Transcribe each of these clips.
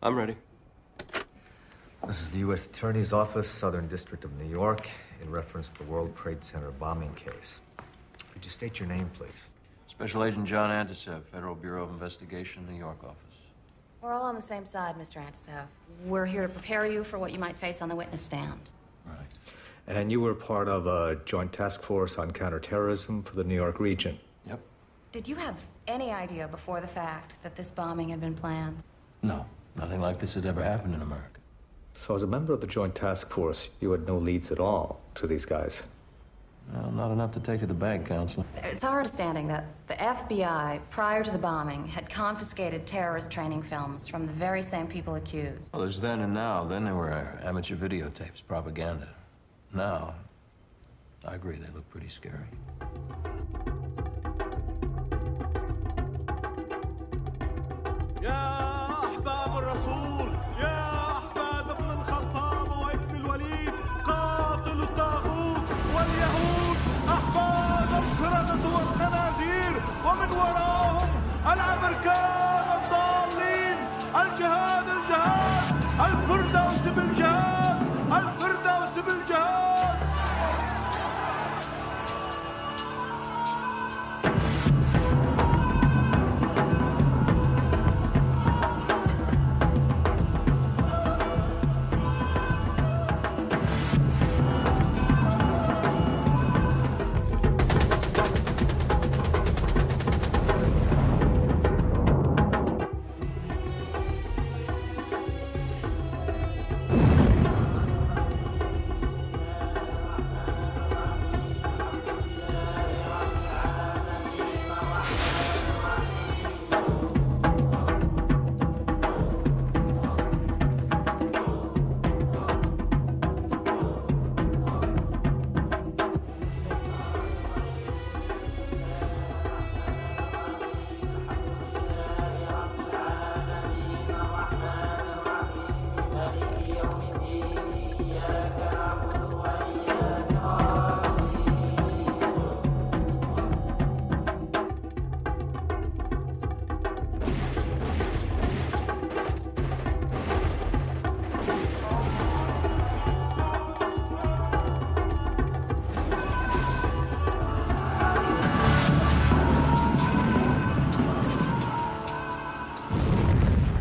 I'm ready. This is the U.S. Attorney's Office, Southern District of New York, in reference to the World Trade Center bombing case. Could you state your name, please? Special Agent John Antisev, Federal Bureau of Investigation, New York office. We're all on the same side, Mr. Antisev. We're here to prepare you for what you might face on the witness stand. Right. And you were part of a joint task force on counterterrorism for the New York region. Yep. Did you have any idea before the fact that this bombing had been planned? No, nothing like this had ever happened in America. So as a member of the joint task force, you had no leads at all to these guys? Well, not enough to take to the bank, Counselor. It's our understanding that the FBI, prior to the bombing, had confiscated terrorist training films from the very same people accused. Well, there's then and now. Then there were amateur videotapes, propaganda. Now, I agree, they look pretty scary. ومن وراهم الامريكان الضالين الجهاد الفردوس بالجهاد الفردوس بالجهاد.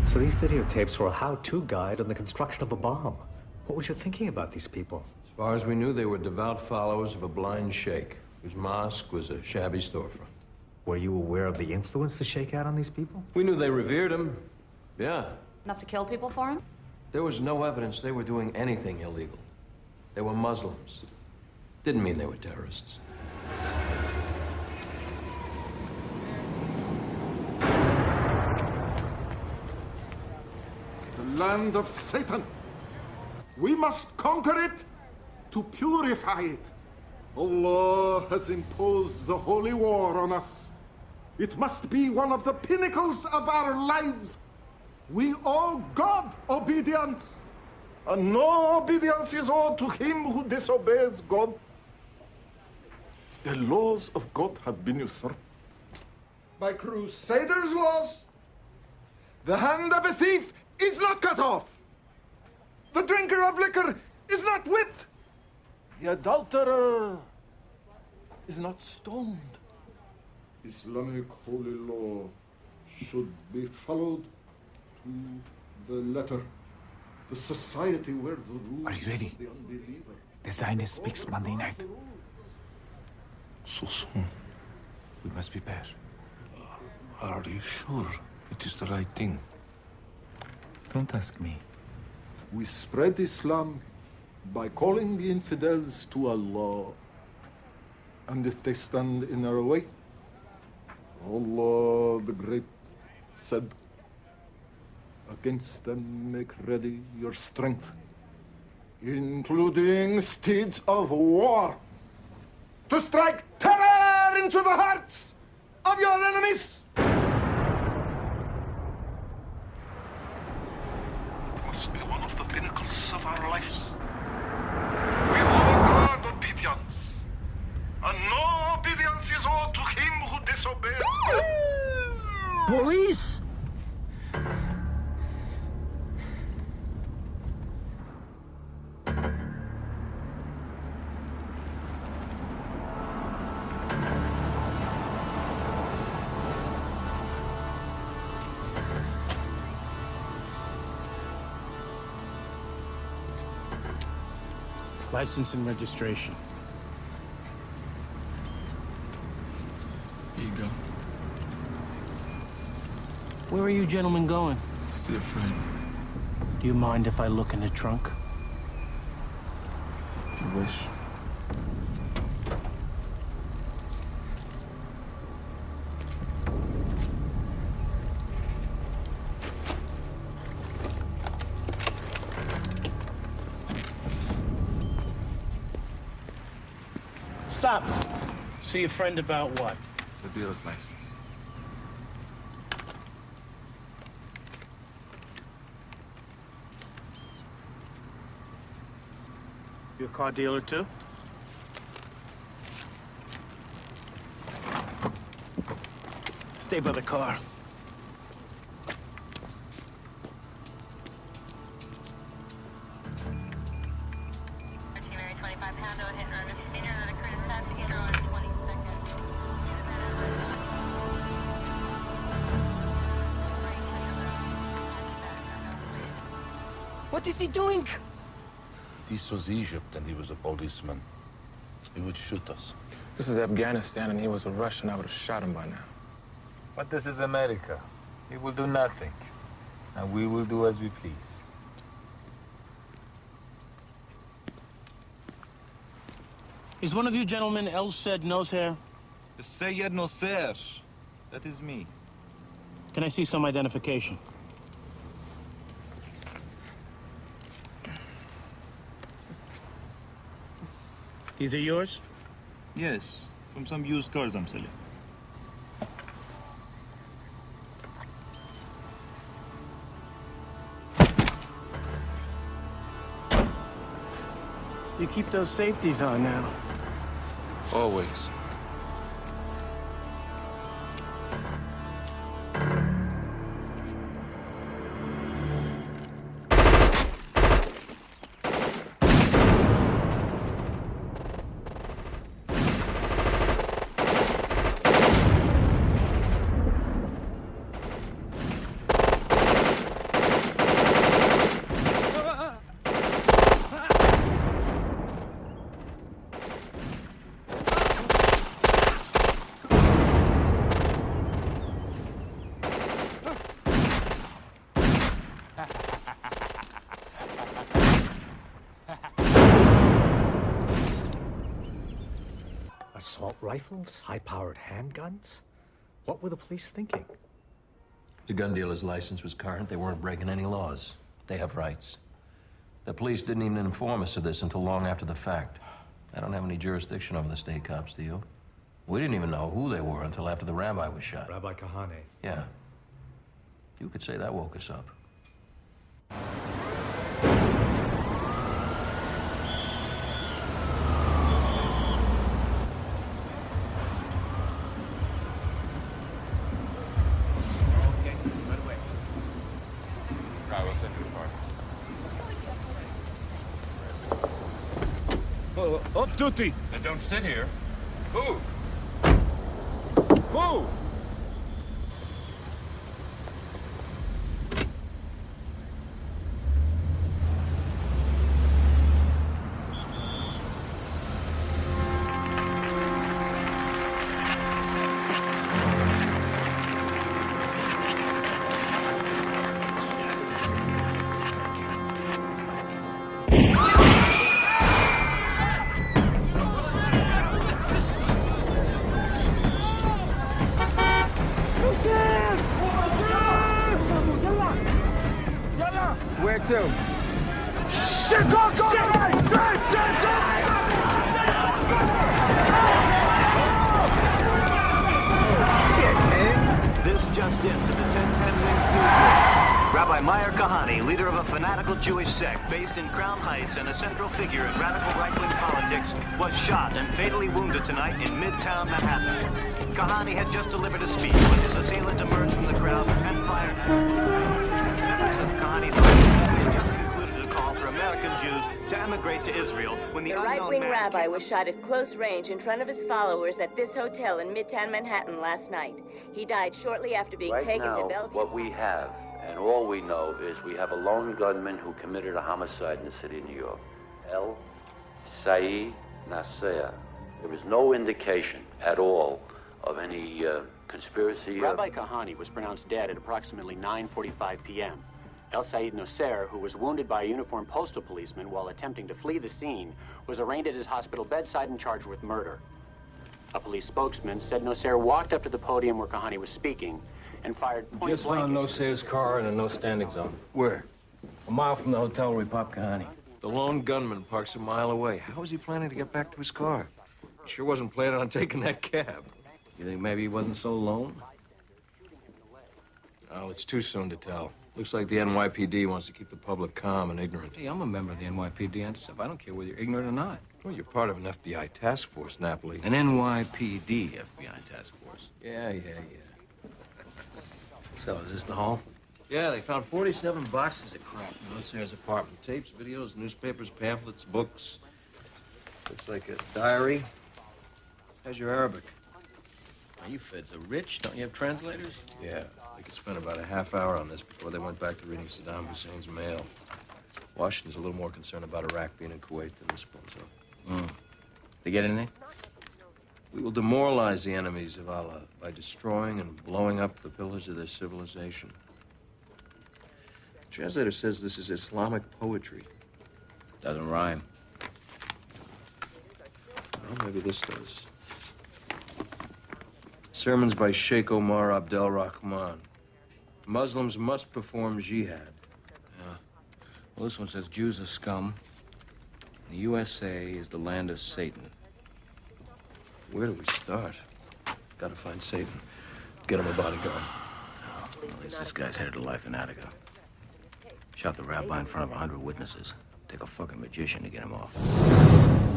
So these videotapes were a how-to guide on the construction of a bomb. What was you thinking about these people? As far as we knew, they were devout followers of a blind sheikh, whose mosque was a shabby storefront. Were you aware of the influence the sheikh had on these people? We knew they revered him. Yeah. Enough to kill people for him? There was no evidence they were doing anything illegal. They were Muslims. Didn't mean they were terrorists. Land of Satan. We must conquer it to purify it. Allah has imposed the holy war on us. It must be one of the pinnacles of our lives. We owe God obedience, and no obedience is owed to him who disobeys God. The laws of God have been usurped by crusaders' laws. The hand of a thief is not cut off. The drinker of liquor is not whipped. The adulterer is not stoned. Islamic holy law should be followed to the letter. The society where the rules Are you ready? of the unbeliever. The Zionist speaks Monday night. So soon. We must prepare. Are you sure it is the right thing? Don't ask me. We spread Islam by calling the infidels to Allah. And if they stand in our way, Allah the Great said, against them make ready your strength, including steeds of war, to strike terror into the hearts of your enemies. Must be one of the pinnacles of our lives. We owe God obedience, and no obedience is owed to him who disobeys. Police! License and registration. Here you go. Where are you gentlemen going? See a friend. Do you mind if I look in the trunk? If you wish. Stop. See a friend about what? The dealer's license. You a car dealer too? Stay by the car. What is he doing? This was Egypt, and he was a policeman. He would shoot us. This is Afghanistan, and he was a Russian. I would have shot him by now. But this is America. He will do nothing. And we will do as we please. Is one of you gentlemen El-Said nose hair? Sayed Nasser. That is me. Can I see some identification? These are yours? Yes, from some used cars I'm selling. You keep those safeties on now. Always. Assault rifles? High-powered handguns? What were the police thinking? The gun dealer's license was current. They weren't breaking any laws. They have rights. The police didn't even inform us of this until long after the fact. I don't have any jurisdiction over the state cops, do you? We didn't even know who they were until after the rabbi was shot. Rabbi Kahane. Yeah. You could say that woke us up. Off duty. Then don't sit here. Move! Move! Where to? Shit, go! Shit, man. This just into the 1010 News newsroom. Rabbi Meir Kahane, leader of a fanatical Jewish sect based in Crown Heights and a central figure in radical right-wing politics, was shot and fatally wounded tonight in Midtown Manhattan. Kahane had just delivered a speech when his assailant emerged from the crowd and fired. Members of Kahane's family just concluded a call for American Jews to emigrate to Israel when the right-wing rabbi was shot at close range in front of his followers at this hotel in Midtown Manhattan last night. He died shortly after being taken to Bellevue. What we have, and all we know, is we have a lone gunman who committed a homicide in the city of New York. Saeed Nasser. There was no indication at all of any conspiracy. Rabbi Kahane was pronounced dead at approximately 9:45 p.m. El Said Nasser, who was wounded by a uniformed postal policeman while attempting to flee the scene, was arraigned at his hospital bedside and charged with murder. A police spokesman said Nasser walked up to the podium where Kahane was speaking and fired point Just blank. found Nasser's car in a no-standing zone. Where? A mile from the hotel where he popped Kahane. The lone gunman parks a mile away. How was he planning to get back to his car? He sure wasn't planning on taking that cab. You think maybe he wasn't so lone? Oh, it's too soon to tell. Looks like the NYPD wants to keep the public calm and ignorant. Hey, I'm a member of the NYPD and stuff. I don't care whether you're ignorant or not. Well, you're part of an FBI task force, Napoli. An NYPD FBI task force. Yeah. So, is this the hall? Yeah, they found 47 boxes of crap in Nasser's apartment. Tapes, videos, newspapers, pamphlets, books. Looks like a diary. How's your Arabic? Now, you feds are rich. Don't you have translators? Yeah, they could spend about a half hour on this before they went back to reading Saddam Hussein's mail. Washington's a little more concerned about Iraq being in Kuwait than this bozo. They get anything? We will demoralize the enemies of Allah by destroying and blowing up the pillars of their civilization. The translator says this is Islamic poetry. Doesn't rhyme. Well, maybe this does. Sermons by Sheikh Omar Abdel Rahman. Muslims must perform jihad. Yeah. Well, this one says Jews are scum. The USA is the land of Satan. Where do we start? Gotta find Satan. Get him a bodyguard. Well, at least this guy's headed to life in Attica. Shot the rabbi in front of 100 witnesses. Take a fucking magician to get him off.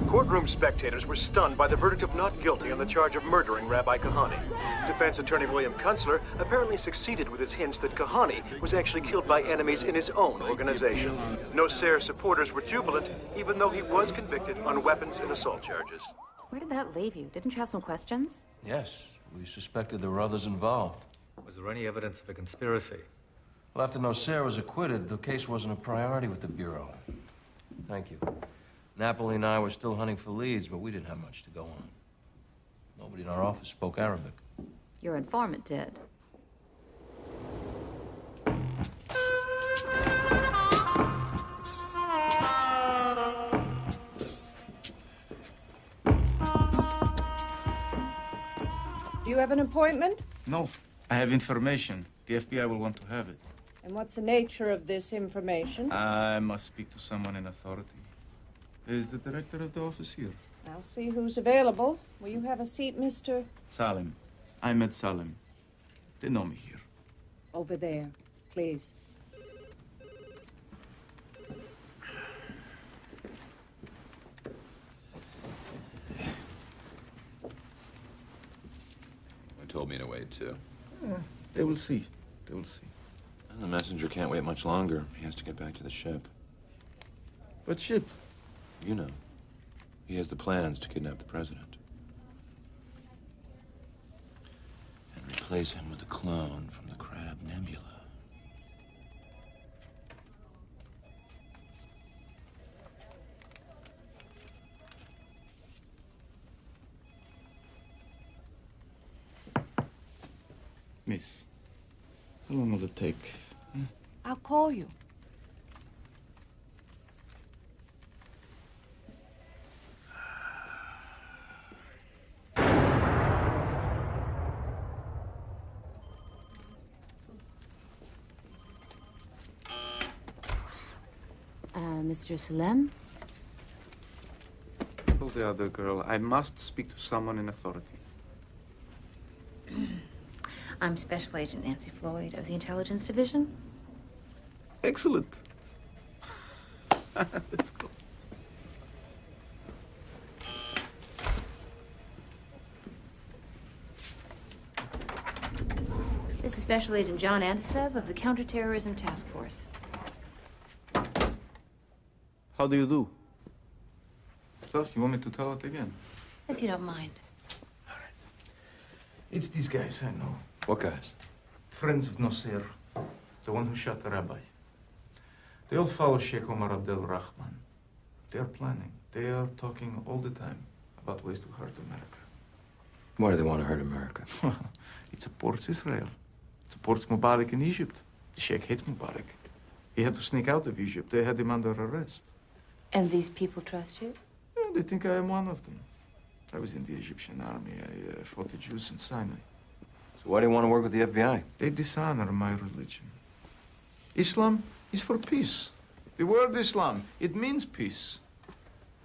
Courtroom spectators were stunned by the verdict of not guilty on the charge of murdering Rabbi Kahane. Defense attorney William Kunstler apparently succeeded with his hints that Kahane was actually killed by enemies in his own organization. Nasser supporters were jubilant, even though he was convicted on weapons and assault charges. Where did that leave you? Didn't you have some questions? Yes, we suspected there were others involved. Was there any evidence of a conspiracy? Well, after Nasser was acquitted, the case wasn't a priority with the Bureau. Thank you. Napoli and I were still hunting for leads, but we didn't have much to go on. Nobody in our office spoke Arabic. Your informant did. Do you have an appointment? No, I have information. The FBI will want to have it. And what's the nature of this information? I must speak to someone in authority. Is the director of the office here? I'll see who's available. Will you have a seat, Mr. Salem. I'm at Salem. They know me here. Over there, please. They told me to wait, too. They will see. They will see. And the messenger can't wait much longer. He has to get back to the ship. What ship? You know. He has the plans to kidnap the president. And replace him with a clone from the Crab Nebula. Miss, how long will it take? I'll call you. Mr. Salem? Told the other girl, I must speak to someone in authority. I'm Special Agent Nancy Floyd of the Intelligence Division. Excellent. Let's go. This is Special Agent John Antiseb of the Counterterrorism Task Force. How do you do? So, you want me to tell it again? If you don't mind. It's these guys I know. What guys? Friends of Nasser, the one who shot the rabbi. They all follow Sheikh Omar Abdel Rahman. They're planning. They are talking all the time about ways to hurt America. Why do they want to hurt America? It supports Israel. It supports Mubarak in Egypt. The Sheikh hates Mubarak. He had to sneak out of Egypt. They had him under arrest. And these people trust you? Yeah, they think I am one of them. I was in the Egyptian army. I fought the Jews in Sinai. So why do you want to work with the FBI? They dishonor my religion. Islam is for peace. The word Islam, it means peace.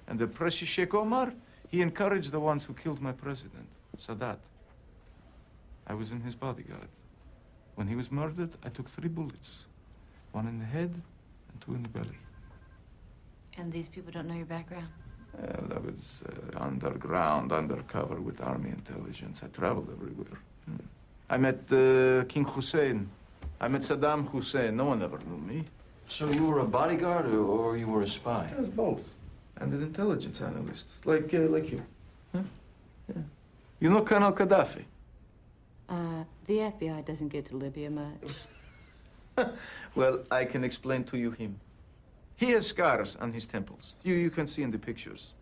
And the precious Sheikh Omar, he encouraged the ones who killed my president, Sadat. I was in his bodyguard. When he was murdered, I took 3 bullets. 1 in the head and 2 in the belly. And these people don't know your background? I was underground, undercover with army intelligence. I traveled everywhere. I met King Hussein. I met Saddam Hussein. No one ever knew me. So you were a bodyguard or you were a spy? I was both. And an intelligence analyst, like you. Huh? Yeah. You know Colonel Gaddafi? The FBI doesn't get to Libya much. Well, I can explain to you him. He has scars on his temples. You can see in the pictures.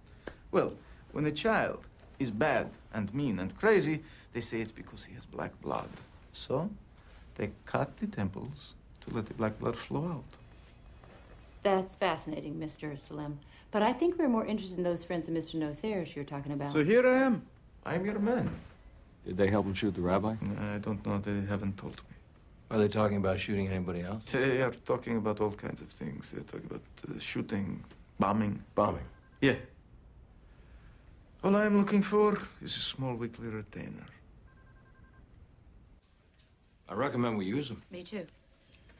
Well, when a child is bad and mean and crazy, they say it's because he has black blood. So, they cut the temples to let the black blood flow out. That's fascinating, Mr. Salem. But I think we're more interested in those friends of Mr. Noseris you're talking about. So here I am. I'm your man. Did they help him shoot the rabbi? I don't know. They haven't told me. Are they talking about shooting anybody else? They are talking about all kinds of things. They're talking about shooting, bombing. Bombing? Yeah. All I'm looking for is a small weekly retainer. I recommend we use them. Me too.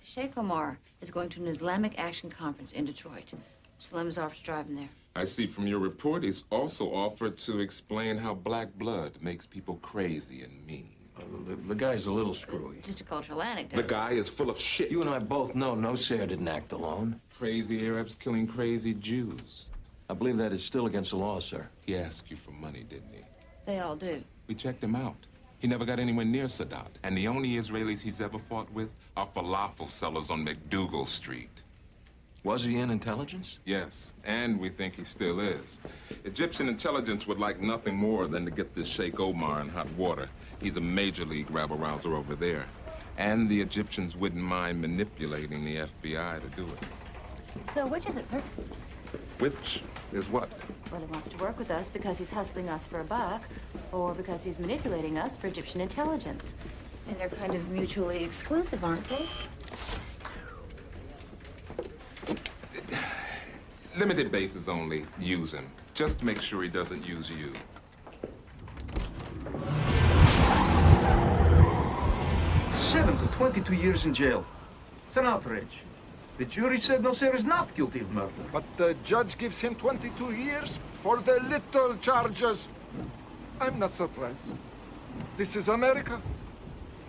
Sheikh Omar is going to an Islamic Action Conference in Detroit. Salem has offered to drive him there. I see from your report he's also offered to explain how black blood makes people crazy and mean. The guy's a little screwy. Just a cultural anecdote. The guy is full of shit. You and I both know Nosair didn't act alone. Crazy Arabs killing crazy Jews. I believe that is still against the law, sir. He asked you for money, didn't he? They all do. We checked him out. He never got anywhere near Sadat. And the only Israelis he's ever fought with are falafel sellers on McDougal Street. Was he in intelligence? Yes, and we think he still is. Egyptian intelligence would like nothing more than to get this Sheikh Omar in hot water. He's a major league rabble-rouser over there. And the Egyptians wouldn't mind manipulating the FBI to do it. So which is it, sir? Which is what? Well, he wants to work with us because he's hustling us for a buck, or because he's manipulating us for Egyptian intelligence. And they're kind of mutually exclusive, aren't they? Limited basis only. Use him. Just make sure he doesn't use you. Seven to 22 years in jail. It's an outrage. The jury said Nosair is not guilty of murder. But the judge gives him 22 years for the little charges. I'm not surprised. This is America.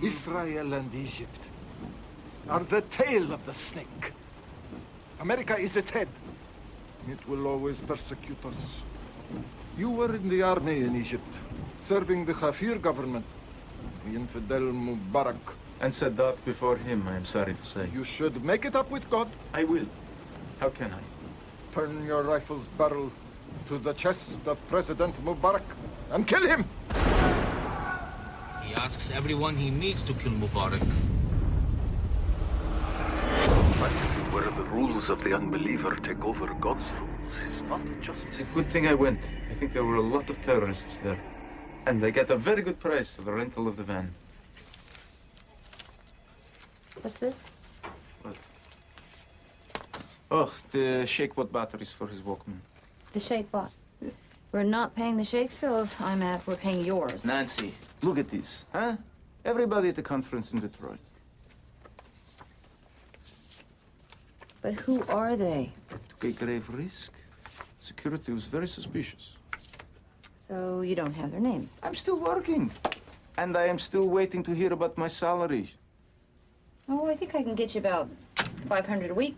Israel and Egypt are the tail of the snake. America is its head. It will always persecute us. You were in the army in Egypt, serving the Khafir government, the infidel Mubarak. And Sadat before him, I am sorry to say. You should make it up with God. I will. How can I? Turn your rifle's barrel to the chest of President Mubarak and kill him! He asks everyone he meets to kill Mubarak. Where the rules of the unbeliever take over God's rules is not just... It's a good thing I went. I think there were a lot of terrorists there. And they got a very good price for the rental of the van. What's this? What? Oh, the Sheikh bought batteries for his Walkman. The Sheikh bought. We're not paying the Sheikh's bills, I'm at. We're paying yours. Nancy, look at this, huh? Everybody at the conference in Detroit. But who are they? Took a grave risk. Security was very suspicious. So you don't have their names? I'm still working. And I am still waiting to hear about my salary. Oh, I think I can get you about $500 a week.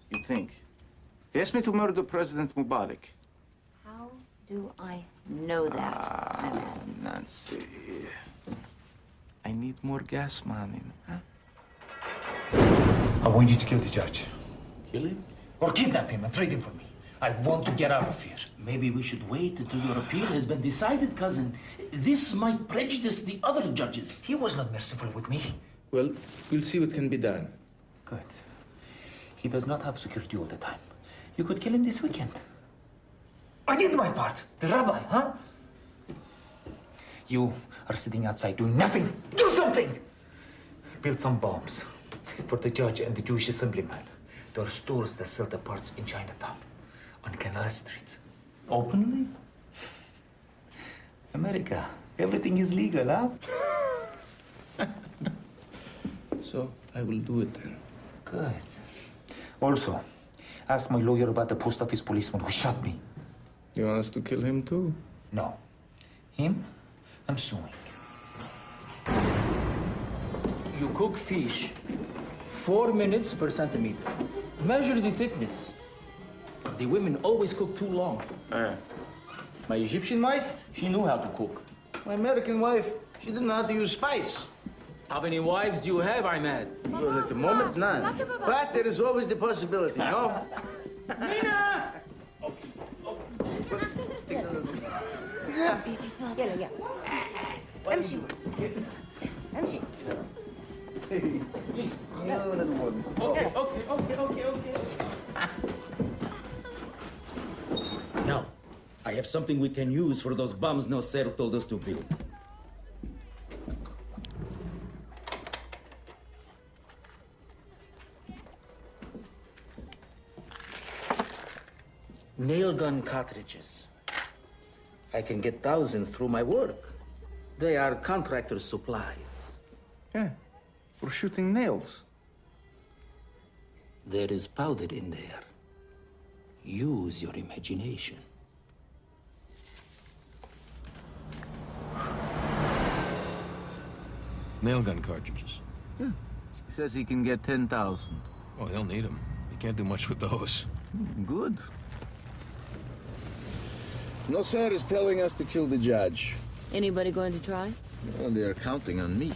You think? They asked me to murder President Mubarak. How do I know that? Nancy. I need more gas money, huh? I want you to kill the judge. Kill him? Or kidnap him and trade him for me. I want to get out of here. Maybe we should wait until your appeal has been decided, cousin. This might prejudice the other judges. He was not merciful with me. Well, we'll see what can be done. Good. He does not have security all the time. You could kill him this weekend. I did my part. The rabbi, huh? You are sitting outside doing nothing. Do something! Build some bombs for the judge and the Jewish assemblyman. There are stores that sell the parts in Chinatown, on Canal Street. Openly? America, everything is legal, huh? So, I will do it then. Good. Also, ask my lawyer about the post office policeman who shot me. You want us to kill him too? No. Him, I'm suing. You cook fish 4 minutes per centimeter. Measure the thickness. The women always cook too long. My Egyptian wife, she knew how to cook. My American wife, she didn't know how to use spice. How many wives do you have, Ahmed? Well, at the moment, none. But there is always the possibility, no? Nina! يلا يلا امشي امشي Now, I have something we can use for those bombs Nasser told us to build. Nail gun cartridges. I can get thousands through my work. They are contractor supplies. Yeah, for shooting nails. There is powder in there. Use your imagination. Nail gun cartridges. Yeah. He says he can get 10,000. Oh, he'll need them. He can't do much with those. Good. Nasser is telling us to kill the judge. Anybody going to try? Well, they're counting on me.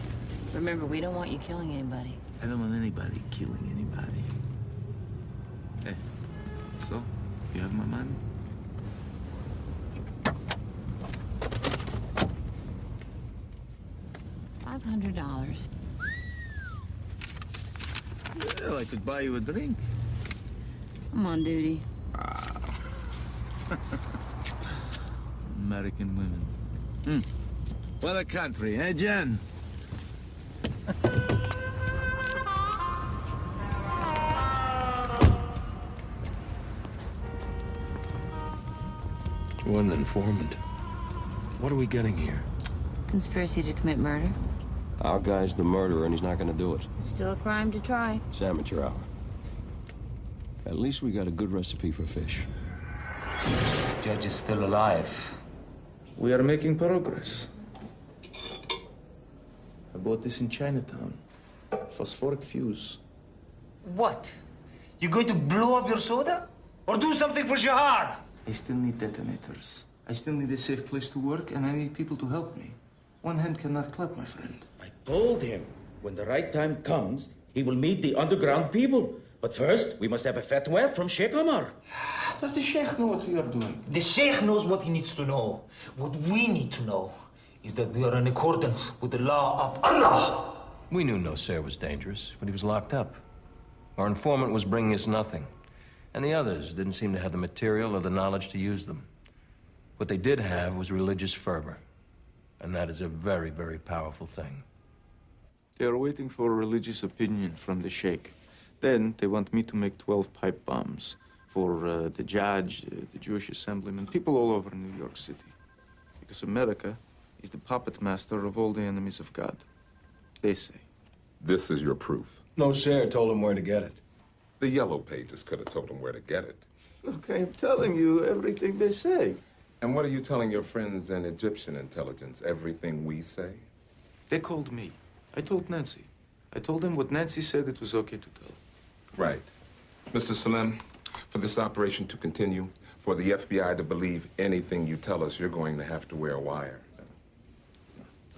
Remember, we don't want you killing anybody. I don't want anybody killing anybody. Hey, so, you have my money? $500. Well, I could buy you a drink. I'm on duty. American women. What a country, eh, Jen? What an informant. What are we getting here? Conspiracy to commit murder. Our guy's the murderer, and he's not gonna do it. Still a crime to try. It's amateur hour. At least we got a good recipe for fish. Judge is still alive. We are making progress. I bought this in Chinatown. Phosphoric fuse. What? You going to blow up your soda? Or do something for jihad? I still need detonators. I still need a safe place to work, and I need people to help me. One hand cannot clap, my friend. I told him, when the right time comes, he will meet the underground people. But first, we must have a fatwa from Sheikh Omar. Does the Sheikh know what we are doing? The Sheikh knows what he needs to know. What we need to know is that we are in accordance with the law of Allah. We knew Nasser was dangerous, but he was locked up. Our informant was bringing us nothing. And the others didn't seem to have the material or the knowledge to use them. What they did have was religious fervor. And that is a very, very powerful thing. They are waiting for a religious opinion from the Sheikh. Then they want me to make 12 pipe bombs for the judge, the Jewish assemblyman, people all over New York City. Because America is the puppet master of all the enemies of God. They say. This is your proof. Nasser told him where to get it. The Yellow Pages could have told him where to get it. Look, I'm telling you everything they say. And what are you telling your friends in Egyptian intelligence? Everything we say? They called me. I told Nancy. I told them what Nancy said it was okay to tell. Right. Mr. Salem, for this operation to continue, for the FBI to believe anything you tell us, you're going to have to wear a wire.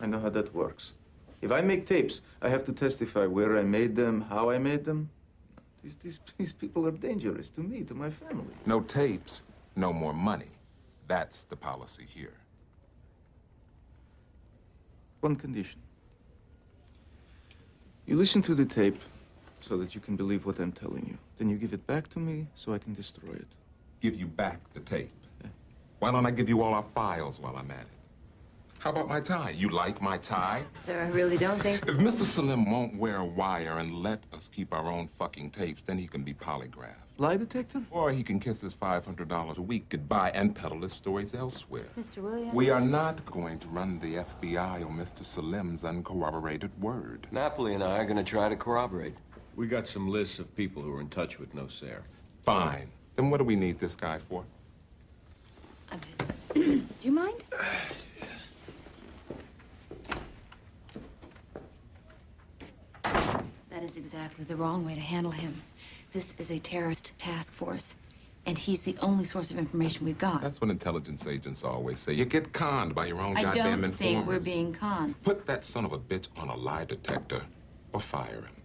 I know how that works. If I make tapes, I have to testify where I made them, how I made them. These people are dangerous to me, to my family. No tapes, no more money. That's the policy here. One condition. You listen to the tape so that you can believe what I'm telling you. Then you give it back to me so I can destroy it. Give you back the tape? Yeah. Why don't I give you all our files while I'm at it? How about my tie? You like my tie? Sir, I really don't think... If Mr. Salem won't wear a wire and let us keep our own fucking tapes, then he can be polygraphed. Lie detector? Or he can kiss his $500 a week goodbye and peddle his stories elsewhere. Mr. Williams? We are not going to run the FBI on Mr. Salem's uncorroborated word. Napoli and I are going to try to corroborate. We got some lists of people who are in touch with Nosair. Fine. Then what do we need this guy for? Do you mind? That is exactly the wrong way to handle him. This is a terrorist task force, and he's the only source of information we've got. That's what intelligence agents always say. You get conned by your own goddamn informers. I don't think we're being conned. Put that son of a bitch on a lie detector or fire him.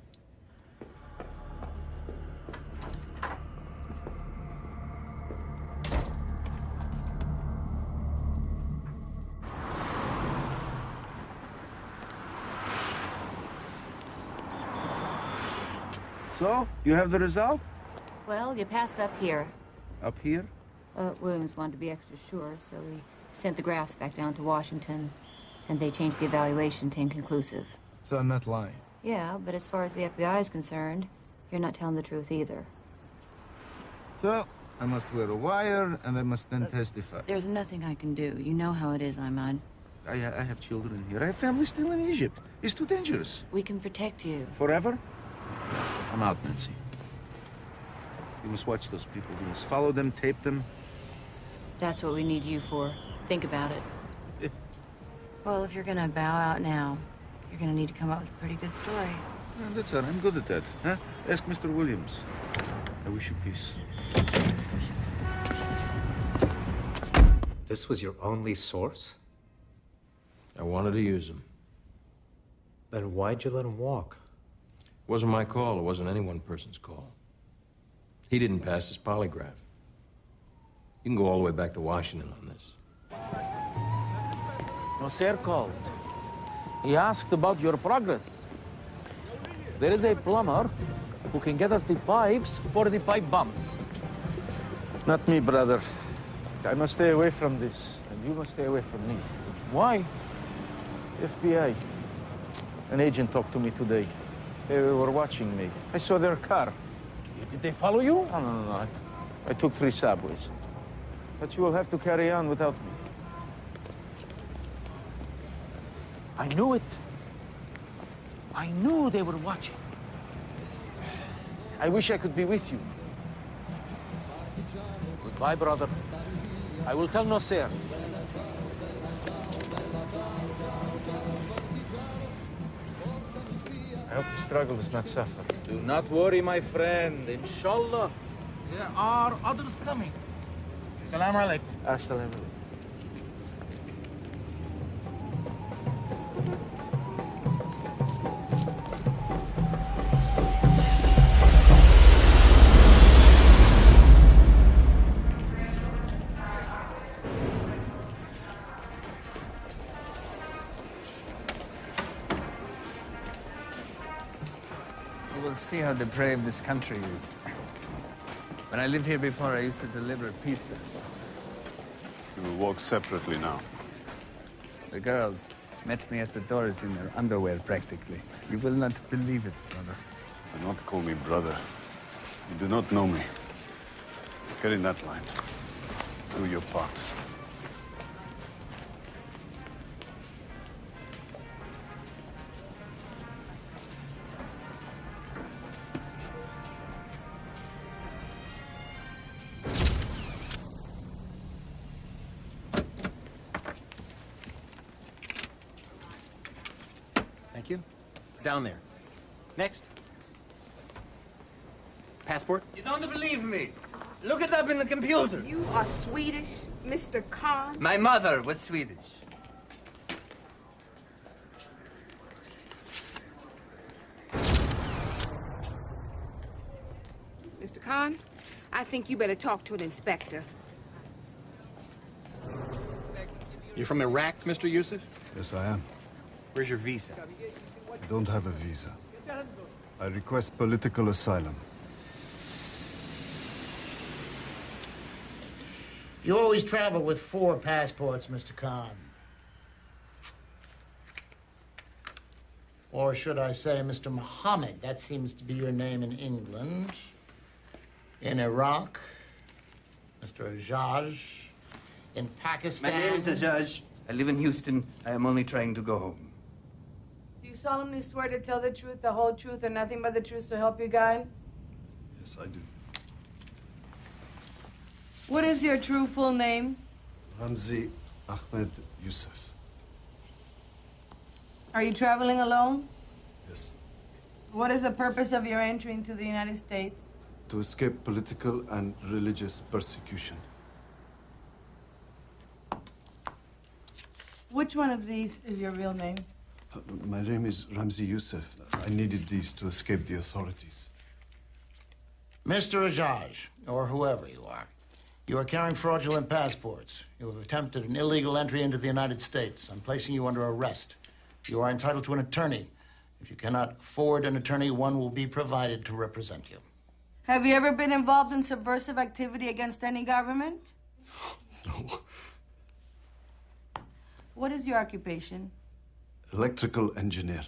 So, you have the result? Well, you passed up here. Up here? Williams wanted to be extra sure, so we sent the graphs back down to Washington, and they changed the evaluation to inconclusive. So I'm not lying. Yeah, but as far as the FBI is concerned, you're not telling the truth either. So, I must wear a wire, and I must then testify. There's nothing I can do. You know how it is, Ayman. I have children here. I have family still in Egypt. It's too dangerous. We can protect you. Forever? I'm out, Nancy. You must watch those people. You must follow them, tape them. That's what we need you for. Think about it. Well, if you're gonna bow out now, you're gonna need to come up with a pretty good story. Yeah, that's all. I'm good at that. Huh? Ask Mr. Williams. I wish you peace. This was your only source? I wanted to use him. Then why'd you let him walk? It wasn't my call. It wasn't any one person's call. He didn't pass his polygraph. You can go all the way back to Washington on this. Nosair called. He asked about your progress. There is a plumber who can get us the pipes for the pipe bombs. Not me, brother. I must stay away from this, and you must stay away from me. Why? FBI. An agent talked to me today. They were watching me. I saw their car. Did they follow you? No. I took 3 subways. But you will have to carry on without me. I knew it. I knew they were watching. I wish I could be with you. Goodbye, brother. I will tell Nosair. I hope the struggle does not suffer. Do not worry, my friend. Inshallah, there are others coming. Assalamu alaikum. Assalamu alaikum. See how depraved this country is. When I lived here before, I used to deliver pizzas. You will walk separately now. The girls met me at the doors in their underwear, practically. You will not believe it, brother. Do not call me brother. You do not know me. Get in that line. Do your part. Thank you. Down there. Next. Passport? You don't believe me? Look it up in the computer. You are Swedish, Mr. Khan? My mother was Swedish. Khan, I think you better talk to an inspector. You're from Iraq, Mr. Yousef? Yes, I am. Where's your visa? I don't have a visa. I request political asylum. You always travel with 4 passports, Mr. Khan. Or should I say, Mr. Muhammad? That seems to be your name in England. In Iraq, Mr. Ajaj. In Pakistan. My name is Ajaj. I live in Houston. I am only trying to go home. Do you solemnly swear to tell the truth, the whole truth, and nothing but the truth to help you God? Yes, I do. What is your true full name? Ramzi Yousef. Are you traveling alone? Yes. What is the purpose of your entry into the United States? To escape political and religious persecution. Which one of these is your real name? My name is Ramzi Yousef. I needed these to escape the authorities. Mr. Ajaj, or whoever you are carrying fraudulent passports. You have attempted an illegal entry into the United States. I'm placing you under arrest. You are entitled to an attorney. If you cannot afford an attorney, one will be provided to represent you. Have you ever been involved in subversive activity against any government? No. What is your occupation? Electrical engineer.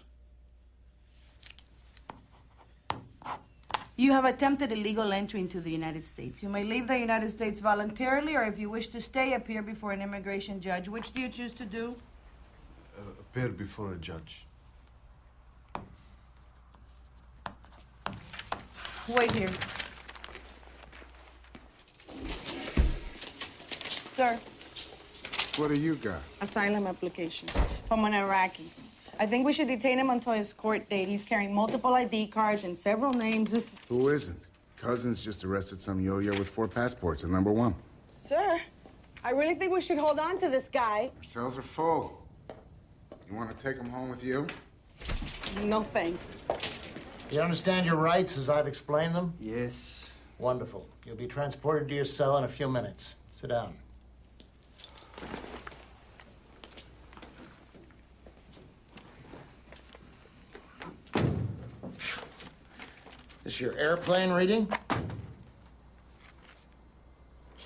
You have attempted illegal entry into the United States. You may leave the United States voluntarily, or if you wish to stay, appear before an immigration judge. Which do you choose to do? Appear before a judge. Wait here. Sir. What do you got? Asylum application from an Iraqi. I think we should detain him until his court date. He's carrying multiple ID cards and several names. Who isn't? Cousins just arrested some yo-yo with 4 passports and number 1. Sir, I really think we should hold on to this guy. Our cells are full. You want to take him home with you? No thanks. You understand your rights as I've explained them? Yes. Wonderful. You'll be transported to your cell in a few minutes. Sit down. Is your airplane reading?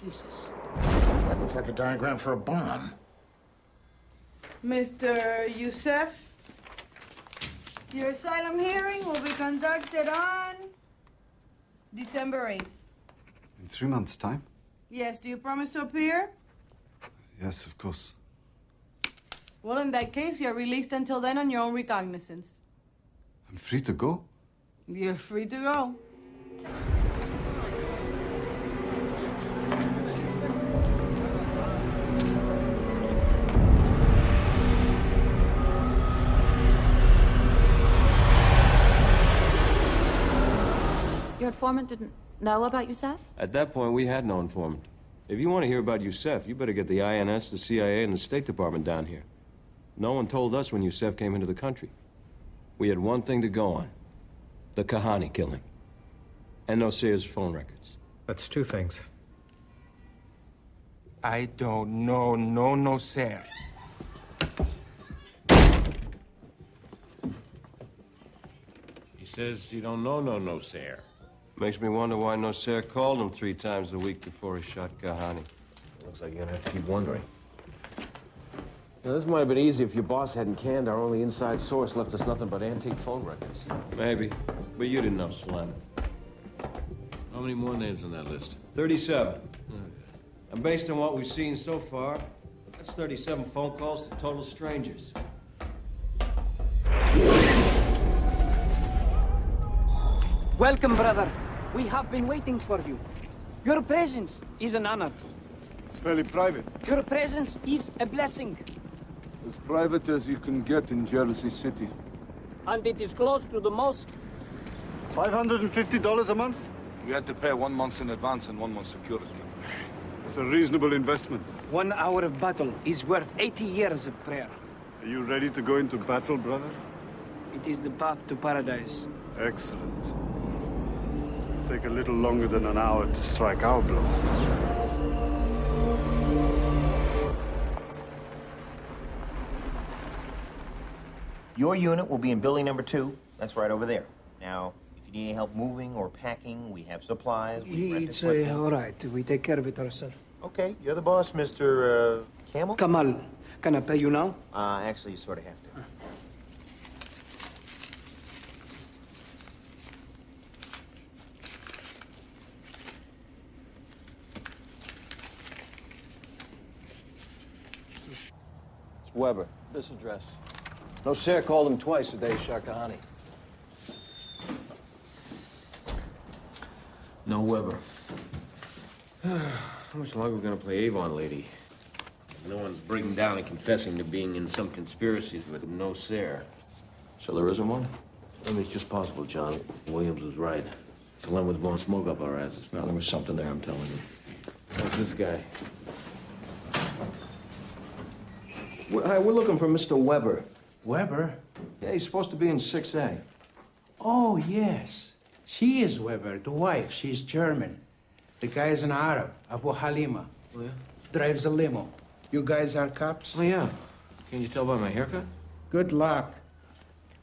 Jesus. That looks like a diagram for a bomb. Mr. Yousef, your asylum hearing will be conducted on December 8th. In 3 months' time? Yes, do you promise to appear? Yes, of course. Well, in that case, you're released until then on your own recognizance. I'm free to go? You're free to go. Your informant didn't know about Yousef? At that point, we had no informant. If you want to hear about Yousef, you better get the INS, the CIA, and the State Department down here. No one told us when Yousef came into the country. We had one thing to go on. The Kahane killing. And Noseir's phone records. That's 2 things. I don't know no sir. He says you don't know Noseir. Makes me wonder why Noseir called him 3 times a week before he shot Kahane. Looks like you're gonna have to keep wondering. Now, this might have been easy if your boss hadn't canned our only inside source, left us nothing but antique phone records. Maybe. But you didn't know Salem. How many more names on that list? 37. And based on what we've seen so far, that's 37 phone calls to total strangers. Welcome, brother. We have been waiting for you. Your presence is an honor. It's fairly private. Your presence is a blessing. As private as you can get in Jersey City. And it is close to the mosque. $550 a month? You had to pay 1 month in advance and 1 month security. It's a reasonable investment. 1 hour of battle is worth 80 years of prayer. Are you ready to go into battle, brother? It is the path to paradise. Excellent. take a little longer than an hour to strike our blow. Your unit will be in building number 2. That's right over there. Now, if you need any help moving or packing, we have supplies. It's all right. We take care of it ourselves. Okay, you're the boss, Mr. Camel? Kamal, can I pay you now? Actually, you sort of have to. It's Weber. This address. No, sir, called him twice today, shot Kahane. No Weber. How much longer are we gonna play Avon, lady? No one's breaking down and confessing to being in some conspiracies with no Sarah. So there isn't one? I mean, it's just possible, John. Williams was right. Salem was blowing smoke up our asses. No, there was something there, I'm telling you. How's this guy? Hi, we're looking for Mr. Weber. Weber? Yeah, he's supposed to be in 6A. Oh, yes. She is Weber, the wife. She's German. The guy is an Arab, Abu Halima. Oh, yeah? Drives a limo. You guys are cops? Oh, yeah. Can you tell by my haircut? Good luck.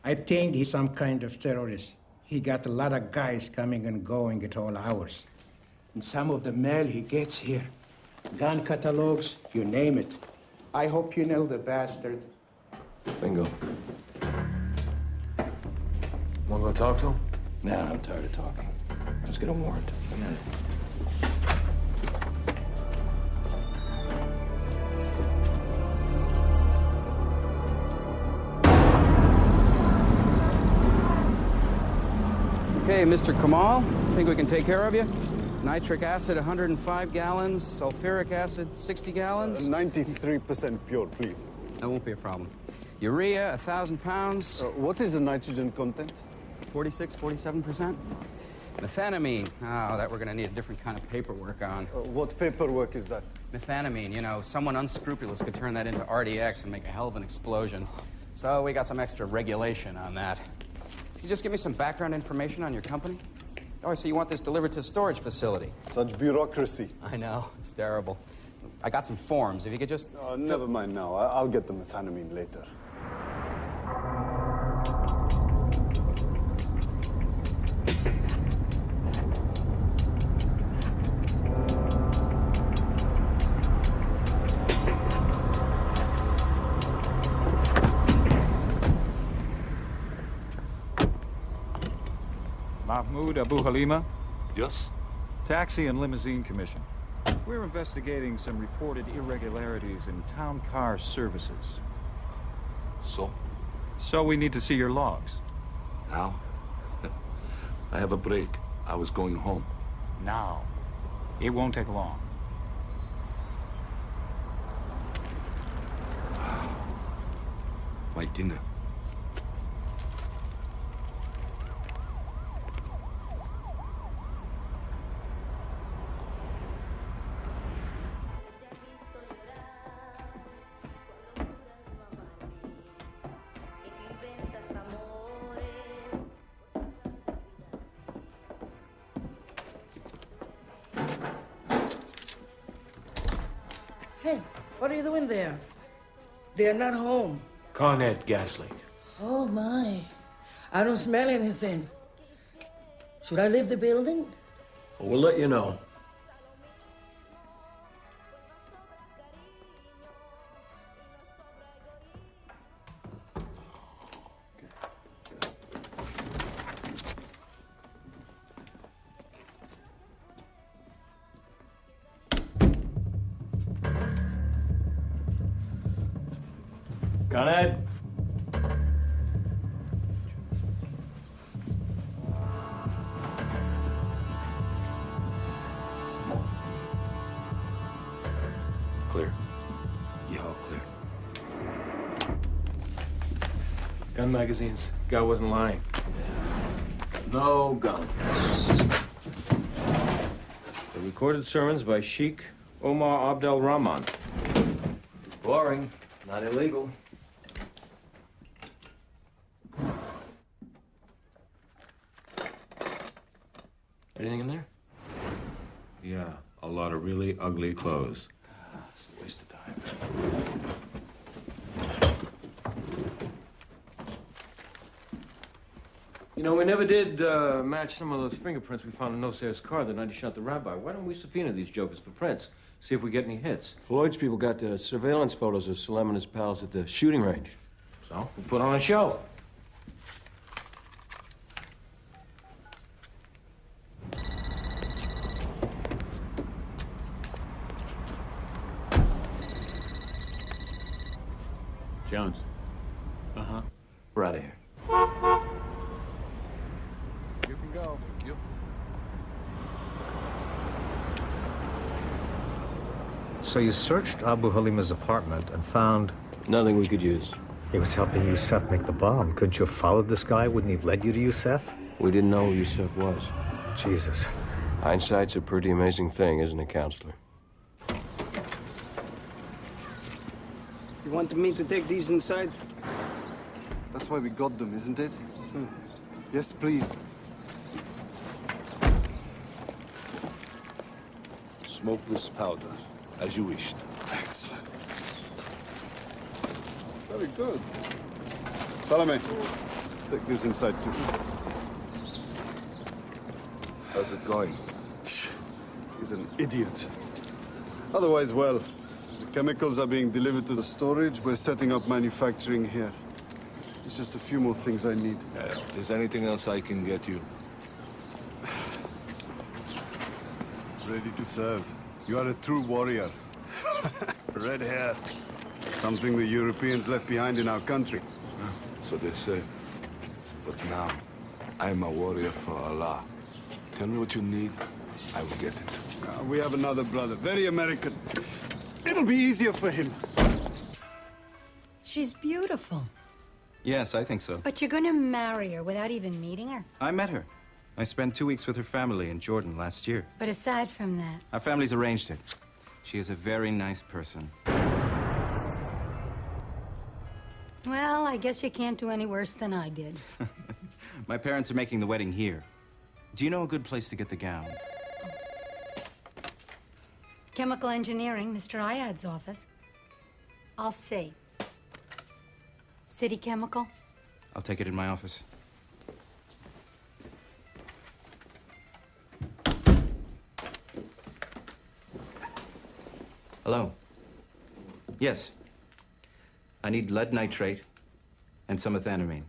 I think he's some kind of terrorist. He got a lot of guys coming and going at all hours. And some of the mail he gets here. Gun catalogs, you name it. I hope you know the bastard. Bingo. Wanna go talk to him? Nah, I'm tired of talking. Let's get a warrant. Okay, Mr. Kamal, think we can take care of you? Nitric acid, 105 gallons. Sulfuric acid, 60 gallons. 93% pure, please. That won't be a problem. Urea, 1,000 pounds. What is the nitrogen content? 46, 47%. Methanamine. Oh, that we're going to need a different kind of paperwork on. What paperwork is that? Methanamine, you know, someone unscrupulous could turn that into RDX and make a hell of an explosion. So we got some extra regulation on that. Could you just give me some background information on your company? Oh, so you want this delivered to a storage facility? Such bureaucracy. I know, it's terrible. I got some forms, if you could just... Never mind now. I'll get the methanamine later. Mahmoud Abu Halima? Yes? Taxi and Limousine Commission. We're investigating some reported irregularities in town car services. So? So we need to see your logs. Now? I have a break. I was going home. Now. It won't take long. My dinner. Hey, what are you doing there? They're not home. Kahane gas leak. Oh, my. I don't smell anything. Should I leave the building? Well, we'll let you know. Kahane? Clear. Yeah, all clear. Gun magazines. Guy wasn't lying. No guns. The recorded sermons by Sheikh Omar Abdel Rahman. Boring, not illegal. Anything in there? Yeah, a lot of really ugly clothes. It's a waste of time. You know, we never did match some of those fingerprints we found in Nosair's car the night he shot the rabbi. Why don't we subpoena these jokers for prints? See if we get any hits. Floyd's people got the surveillance photos of Salem and his pals at the shooting range. So, we'll put on a show. Jones. Uh-huh. We're out of here. You can go. Thank you. So you searched Abu Halima's apartment and found... Nothing we could use. He was helping Yousef make the bomb. Couldn't you have followed this guy? Wouldn't he have led you to Yousef? We didn't know who Yousef was. Jesus. Hindsight's a pretty amazing thing, isn't it, counselor? You want me to take these inside? That's why we got them, isn't it? Yes, please. Smokeless powder, as you wished. Excellent. Very good. Salome, take this inside too. How's it going? He's an idiot. Otherwise, well, the chemicals are being delivered to the storage. We're setting up manufacturing here. There's just a few more things I need. If there's anything else I can get you. Ready to serve. You are a true warrior. Red hair. Something the Europeans left behind in our country. So they say. But now, I'm a warrior for Allah. Tell me what you need, I will get it. We have another brother, very American. It'll be easier for him. She's beautiful. Yes, I think so. But you're gonna marry her without even meeting her? I met her. I spent 2 weeks with her family in Jordan last year. But aside from that... Our family's arranged it. She is a very nice person. Well, I guess you can't do any worse than I did. My parents are making the wedding here. Do you know a good place to get the gown? Chemical engineering, Mr. Ayad's office. I'll see. City Chemical? I'll take it in my office. Hello. Yes. I need lead nitrate and some ethanamine.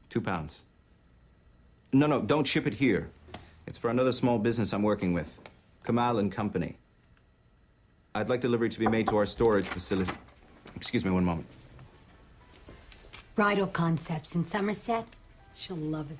2 pounds. No, don't ship it here. It's for another small business I'm working with. Kamal and Company. I'd like delivery to be made to our storage facility. Excuse me one moment. Bridal Concepts in Somerset. She'll love it.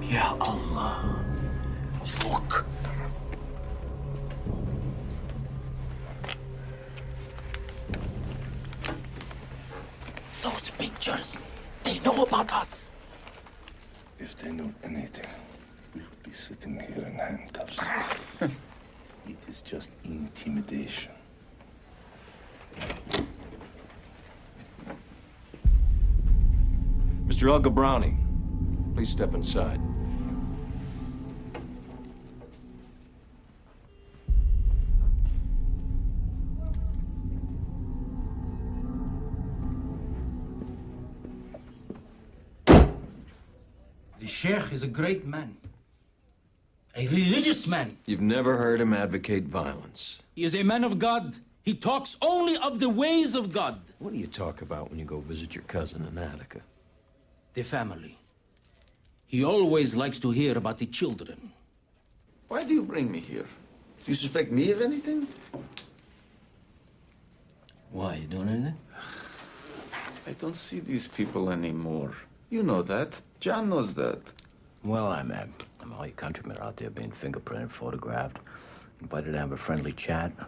Ya Allah. Look. Those pictures, they know about us. If they knew anything, we would be sitting here in handcuffs. It is just intimidation. Mr. El Gabrani, please step inside. The Sheikh is a great man. A religious man. You've never heard him advocate violence. He is a man of God. He talks only of the ways of God. What do you talk about when you go visit your cousin in Attica? the family. He always likes to hear about the children. Why do you bring me here? Do you suspect me of anything? Why, you doing anything? I don't see these people anymore. You know that. John knows that. Well, all you countrymen are out there being fingerprinted, photographed, invited to have a friendly chat. I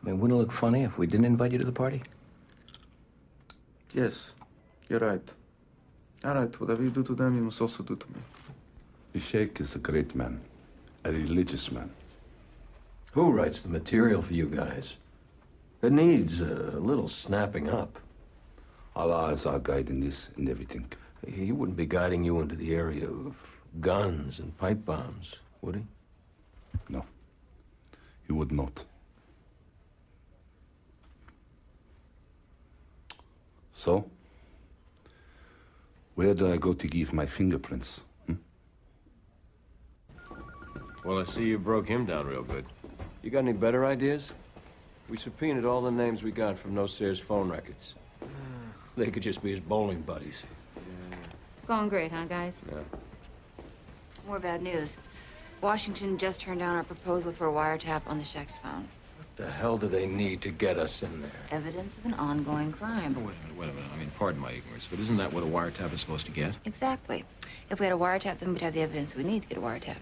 mean, wouldn't it look funny if we didn't invite you to the party? Yes, you're right. All right, whatever you do to them, you must also do to me. The Sheikh is a great man, a religious man. Who writes the material for you guys? It needs a little snapping up. Allah is our guide in this and everything. He wouldn't be guiding you into the area of guns and pipe bombs, would he? No, he would not. So, where do I go to give my fingerprints? Well, I see you broke him down real good. You got any better ideas? We subpoenaed all the names we got from No Sayers' phone records. They could just be his bowling buddies. Going great, huh, guys? Yeah. More bad news. Washington just turned down our proposal for a wiretap on the Sheikh's phone. What the hell do they need to get us in there? Evidence of an ongoing crime. Oh, wait a minute. I mean, pardon my ignorance, but isn't that what a wiretap is supposed to get? Exactly. If we had a wiretap, then we'd have the evidence we need to get a wiretap.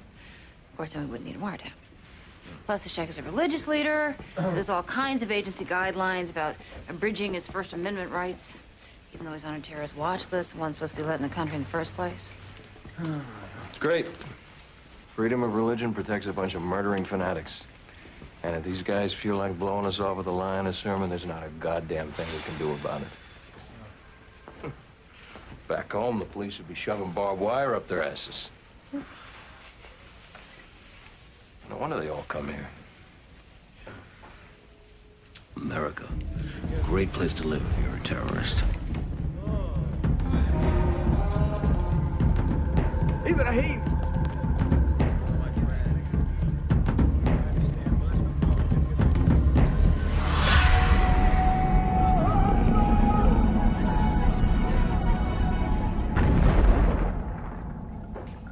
Of course, then we wouldn't need a wiretap. Plus, the Sheikh is a religious leader, so there's all kinds of agency guidelines about abridging his First Amendment rights. Even though he's on a terrorist watch list, one's supposed to be let in the country in the first place. It's great. Freedom of religion protects a bunch of murdering fanatics. And if these guys feel like blowing us off with a lie in a sermon, there's not a goddamn thing we can do about it. Back home, the police would be shoving barbed wire up their asses. No wonder they all come here. America. Great place to live if you're a terrorist. Ibrahim!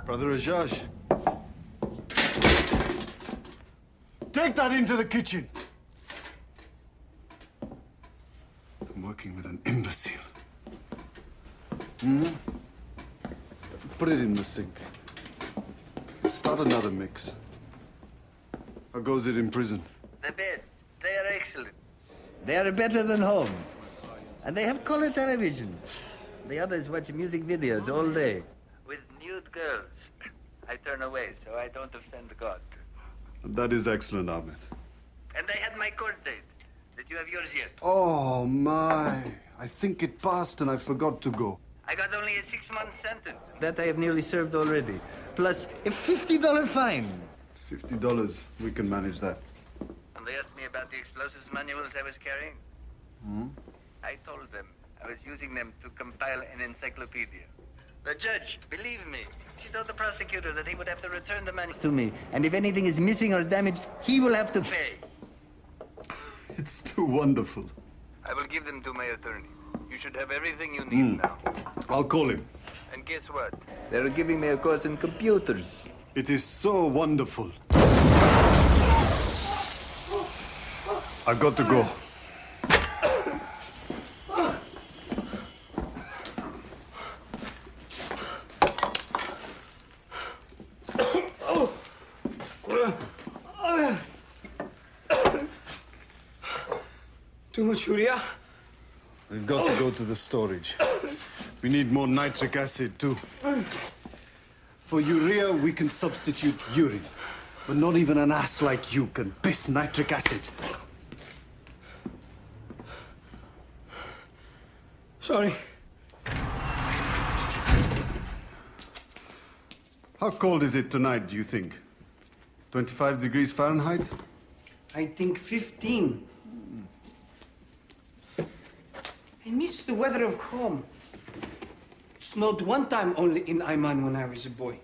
Brother Ajaj. Take that into the kitchen. I'm working with an imbecile. Put it in the sink. Start another mix. How goes it in prison? The beds, they are excellent. They are better than home. And they have color televisions. The others watch music videos all day. With nude girls. I turn away so I don't offend God. That is excellent, Ahmed. And I had my court date. Did you have yours yet? Oh, my. I think it passed and I forgot to go. I got only a 6-month sentence. That I have nearly served already. Plus a $50 fine. $50. We can manage that. And they asked me about the explosives manuals I was carrying. I told them I was using them to compile an encyclopedia. The judge, believe me, she told the prosecutor that he would have to return the manuals to me. And if anything is missing or damaged, he will have to pay. It's too wonderful. I will give them to my attorney. You should have everything you need now. I'll call him. And guess what? They're giving me a course in computers. It is so wonderful. I've got to go. Too much urea? We've got to go to the storage. We need more nitric acid, too. For urea, we can substitute urine. But not even an ass like you can piss nitric acid. Sorry. How cold is it tonight, do you think? 25 degrees Fahrenheit? I think 15. I miss the weather of home. It snowed one time only in Ayman when I was a boy.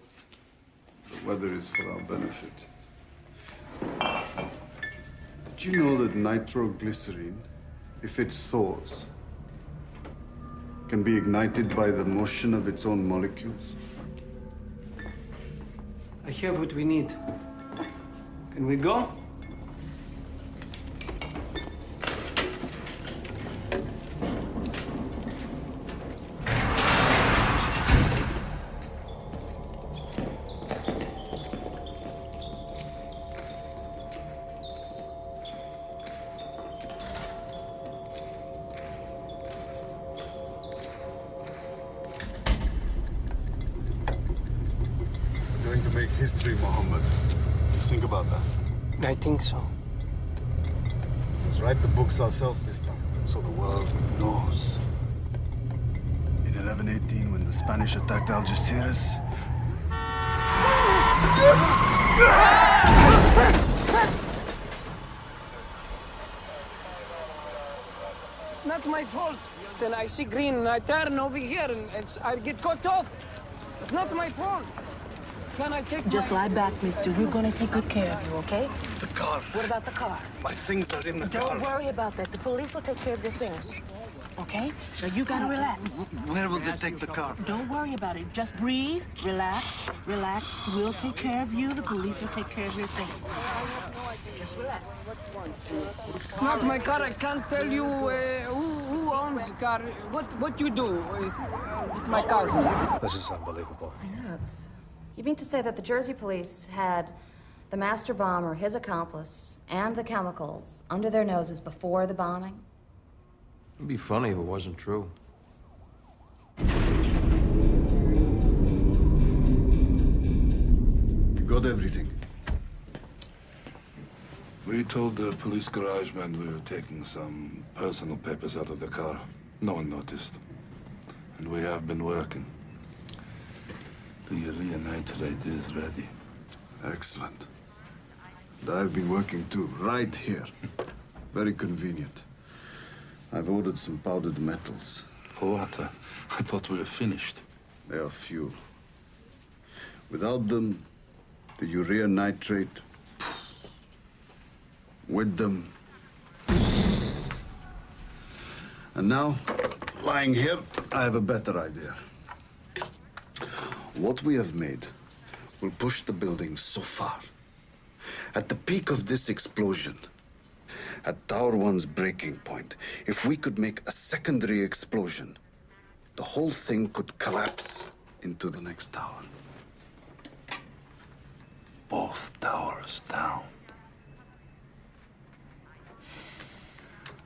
The weather is for our benefit. Did you know that nitroglycerine, if it thaws, can be ignited by the motion of its own molecules? I have what we need. Can we go? Going to make history, Mohammed. Think about that. I think so. Let's write the books ourselves this time, so the world knows. In 1118, when the Spanish attacked Algeciras, It's not my fault. Then I see green and I turn over here and I get caught off. It's not my fault. Can I take Just lie back, mister. We're gonna take good care of you, okay? the car. What about the car? My things are in the car. Don't worry about that. The police will take care of your things. Okay? Now you gotta relax. Where will they take the car? Don't worry about it. Just breathe, relax, relax. We'll take care of you. The police will take care of your things. Just relax. Not my car. I can't tell you who owns the car. What you do with my cousin. This is unbelievable. I know, You mean to say that the Jersey police had the master bomber, his accomplice, and the chemicals under their noses before the bombing? It'd be funny if it wasn't true. You got everything. We told the police garage man we were taking some personal papers out of the car. No one noticed. And we have been working. The urea nitrate is ready. Excellent. And I've been working too, right here. Very convenient. I've ordered some powdered metals. For what? I thought we were finished. They are fuel. Without them, the urea nitrate. With them. And now, lying here, I have a better idea. What we have made will push the building so far. At the peak of this explosion, at Tower 1's breaking point, if we could make a secondary explosion, the whole thing could collapse into the next tower. Both towers down.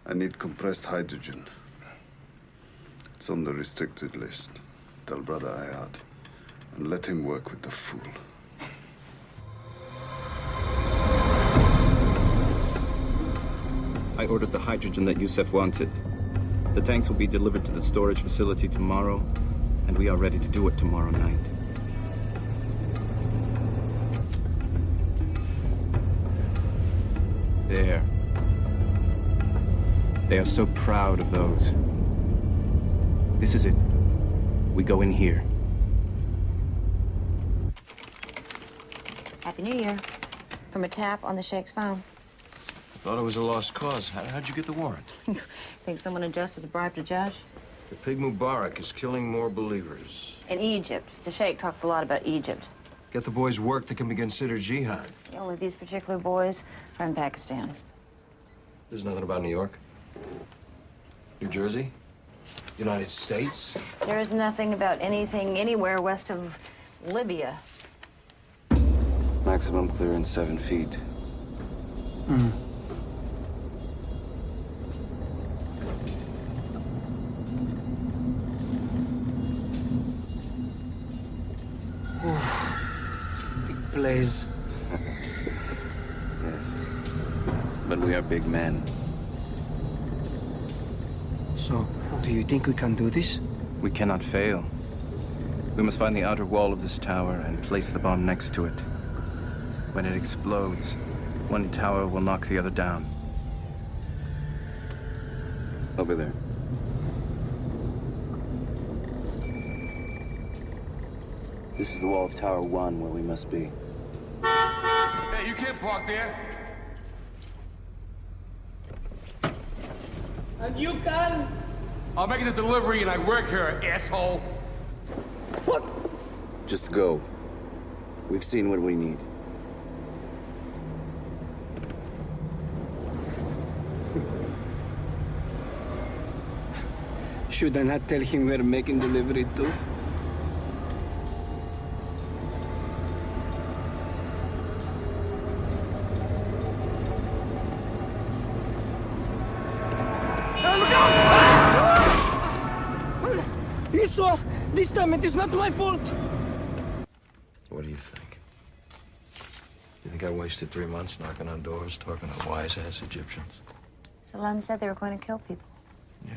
I need compressed hydrogen. It's on the restricted list. Tell Brother Ayad, and let him work with the fool. I ordered the hydrogen that Yousef wanted. The tanks will be delivered to the storage facility tomorrow, and we are ready to do it tomorrow night. There. They are so proud of those. This is it. We go in here. Happy New Year. From a tap on the Sheikh's phone. Thought it was a lost cause. How'd you get the warrant? Think someone in justice bribed a judge? The pig Mubarak is killing more believers. In Egypt. The Sheikh talks a lot about Egypt. Get the boys work that can be considered jihad. Only these particular boys are in Pakistan. There's nothing about New York. New Jersey? United States? There is nothing about anything anywhere west of Libya. Maximum clearance 7 feet. It's a big place. Yes. But we are big men. So, do you think we can do this? We cannot fail. We must find the outer wall of this tower and place the bomb next to it. When it explodes, one tower will knock the other down. Over there. This is the wall of Tower 1 where we must be. Hey, you can't park there. And you can I'll make the delivery and I work here, asshole. What? Just go. We've seen what we need. Should I not tell him we're making delivery too? You saw? This time it is not my fault. What do you think? You think I wasted 3 months knocking on doors, talking to wise-ass Egyptians? Salem said they were going to kill people. Yeah.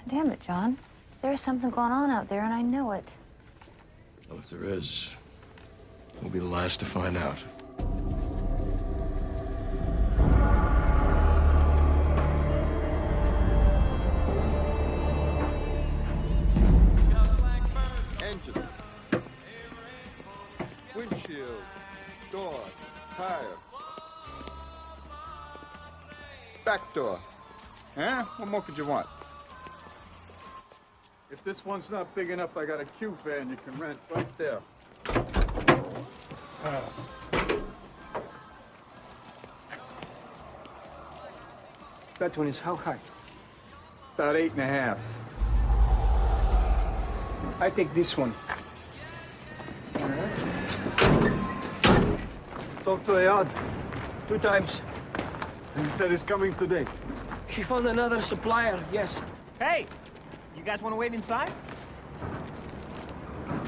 Damn it, John. There is something going on out there, and I know it. Well, if there is, we'll be the last to find out. Engine. Windshield. Door. Tire. Back door. Huh? What more could you want? If this one's not big enough, I got a Q van you can rent right there. That one is how high? About 8.5. I take this one. Talk to Ayad. 2 times. He said he's coming today. He found another supplier, yes. Hey! You guys want to wait inside?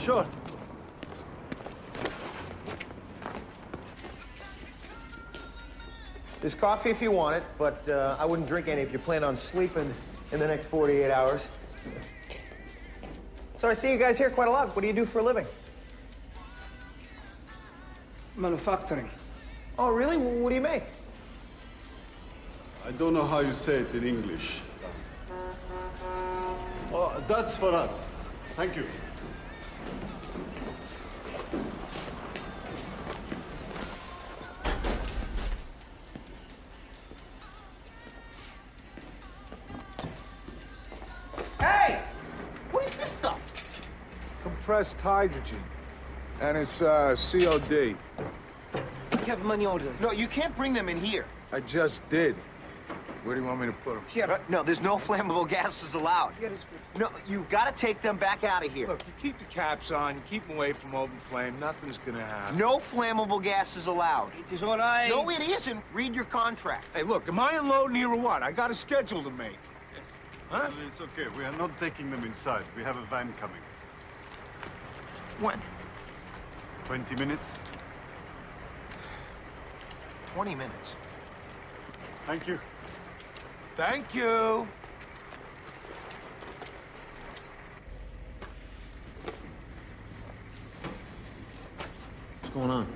Sure. There's coffee if you want it, but I wouldn't drink any if you plan on sleeping in the next 48 hours. So I see you guys here quite a lot. What do you do for a living? Manufacturing. Oh, really? What do you make? I don't know how you say it in English. Oh, that's for us. Thank you. Hey! What is this stuff? Compressed hydrogen. And it's COD. You have money order. No, you can't bring them in here. I just did. Where do you want me to put them? Here. No, there's no flammable gases allowed. Here is good. No, you've got to take them back out of here. Look, you keep the caps on, you keep them away from open flame, nothing's gonna happen. No flammable gases allowed. It is all right. No, it isn't. Read your contract. Hey, look, am I unloading here or what? I got a schedule to make. Huh? Well, it's okay. We are not taking them inside. We have a van coming. When? 20 minutes. 20 minutes. Thank you. Thank you. What's going on?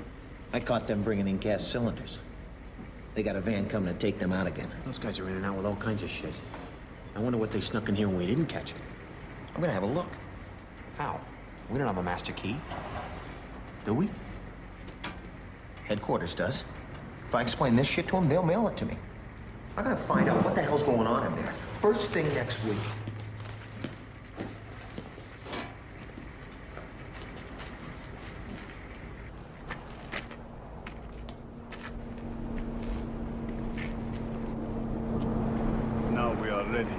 I caught them bringing in gas cylinders. They got a van coming to take them out again. Those guys are in and out with all kinds of shit. I wonder what they snuck in here when we didn't catch it. I'm gonna have a look. How? We don't have a master key. Do we? Headquarters does. If I explain this shit to them, they'll mail it to me. I'm gonna find out what the hell's going on in there. First thing next week. Now we are ready.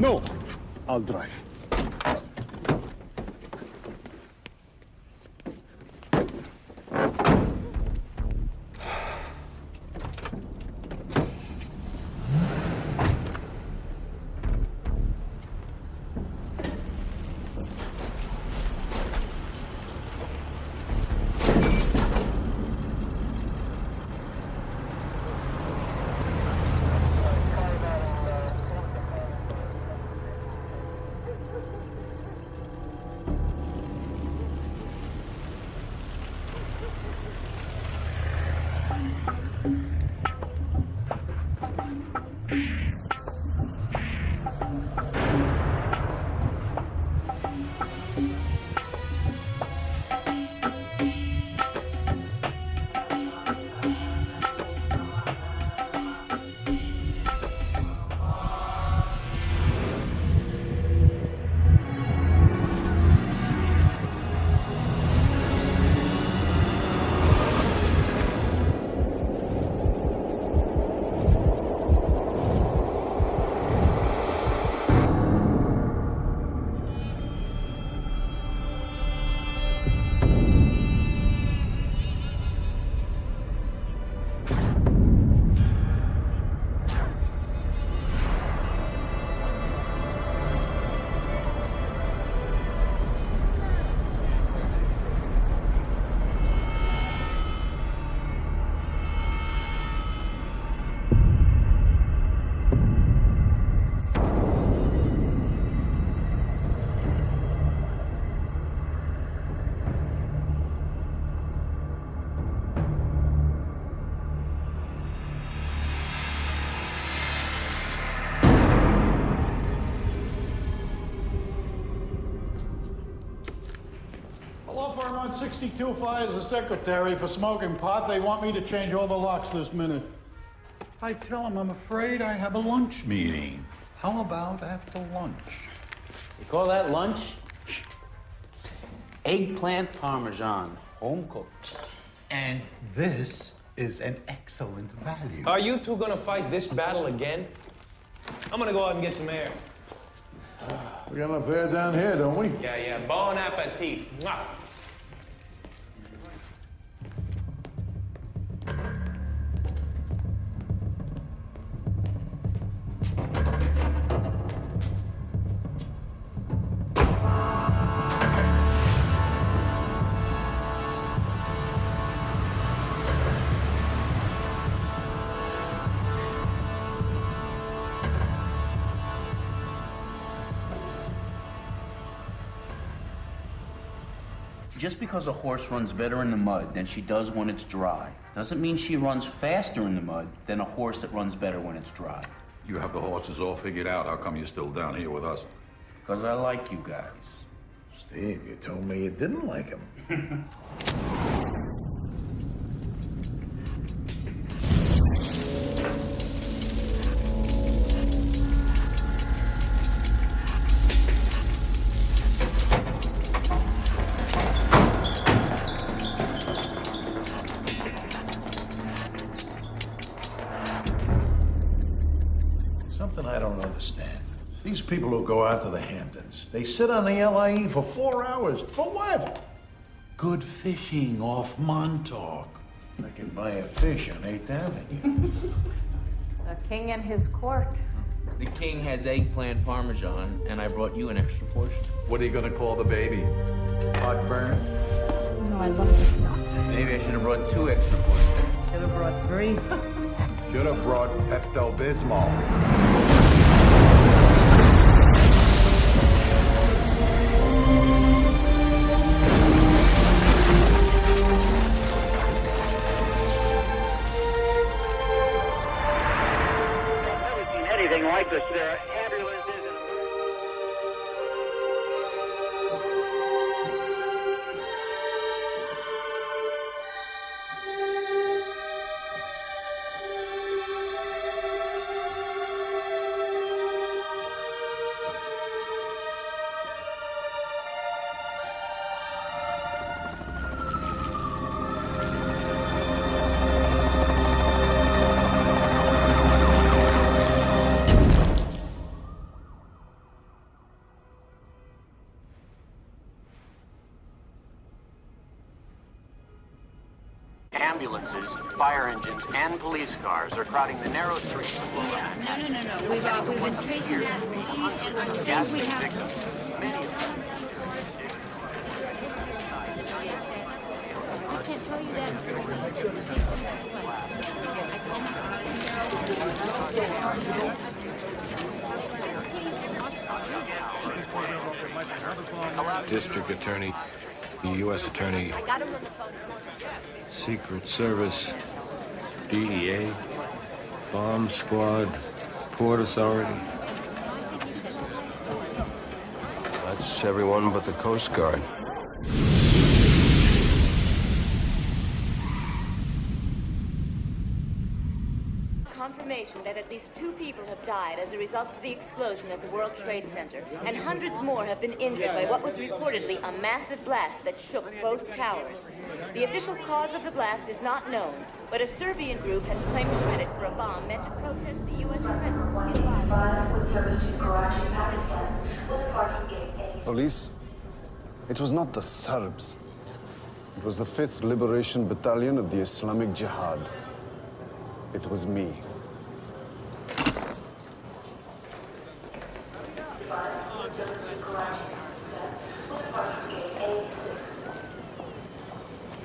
No, I'll drive. Law firm on 62 fires the secretary for smoking pot. They want me to change all the locks this minute. I tell them I'm afraid I have a lunch meeting. How about after lunch? You call that lunch? Eggplant parmesan, home cooked. And this is an excellent value. Are you two gonna fight this battle again? I'm gonna go out and get some air. We got enough air down here, don't we? Yeah. Bon appetit. Mwah. Just because a horse runs better in the mud than she does when it's dry doesn't mean she runs faster in the mud than a horse that runs better when it's dry. You have the horses all figured out. How come you're still down here with us? Because I like you guys. Steve, you told me you didn't like him. Something I don't understand. These people who go out to the Hamptons, they sit on the LIE for 4 hours. For what? Good fishing off Montauk. I can buy a fish on 8th Avenue. The king and his court. The king has eggplant parmesan, and I brought you an extra portion. What are you gonna call the baby? Heartburn? No, I love this stuff. Maybe I should have brought 2 extra portions. Should have brought 3. Should have brought Pepto-Bismol. Anything like this. There are ambulances and... Ambulances, fire engines, and police cars are crowding the narrow streets of London. No. We've been tracing that already, and I think we have... I can't tell you that District Attorney, the U.S. Attorney, Secret Service, DEA, Bomb Squad, Port Authority. That's everyone but the Coast Guard. Confirmation that at least 2 people have died as a result of the explosion at the World Trade Center, and hundreds more have been injured by what was reportedly a massive blast that shook both towers. The official cause of the blast is not known, but a Serbian group has claimed credit for a bomb meant to protest the U.S. presence in with service to Karachi, Pakistan, will depart from Gate A. Police? It was not the Serbs. It was the 5th Liberation Battalion of the Islamic Jihad. It was me.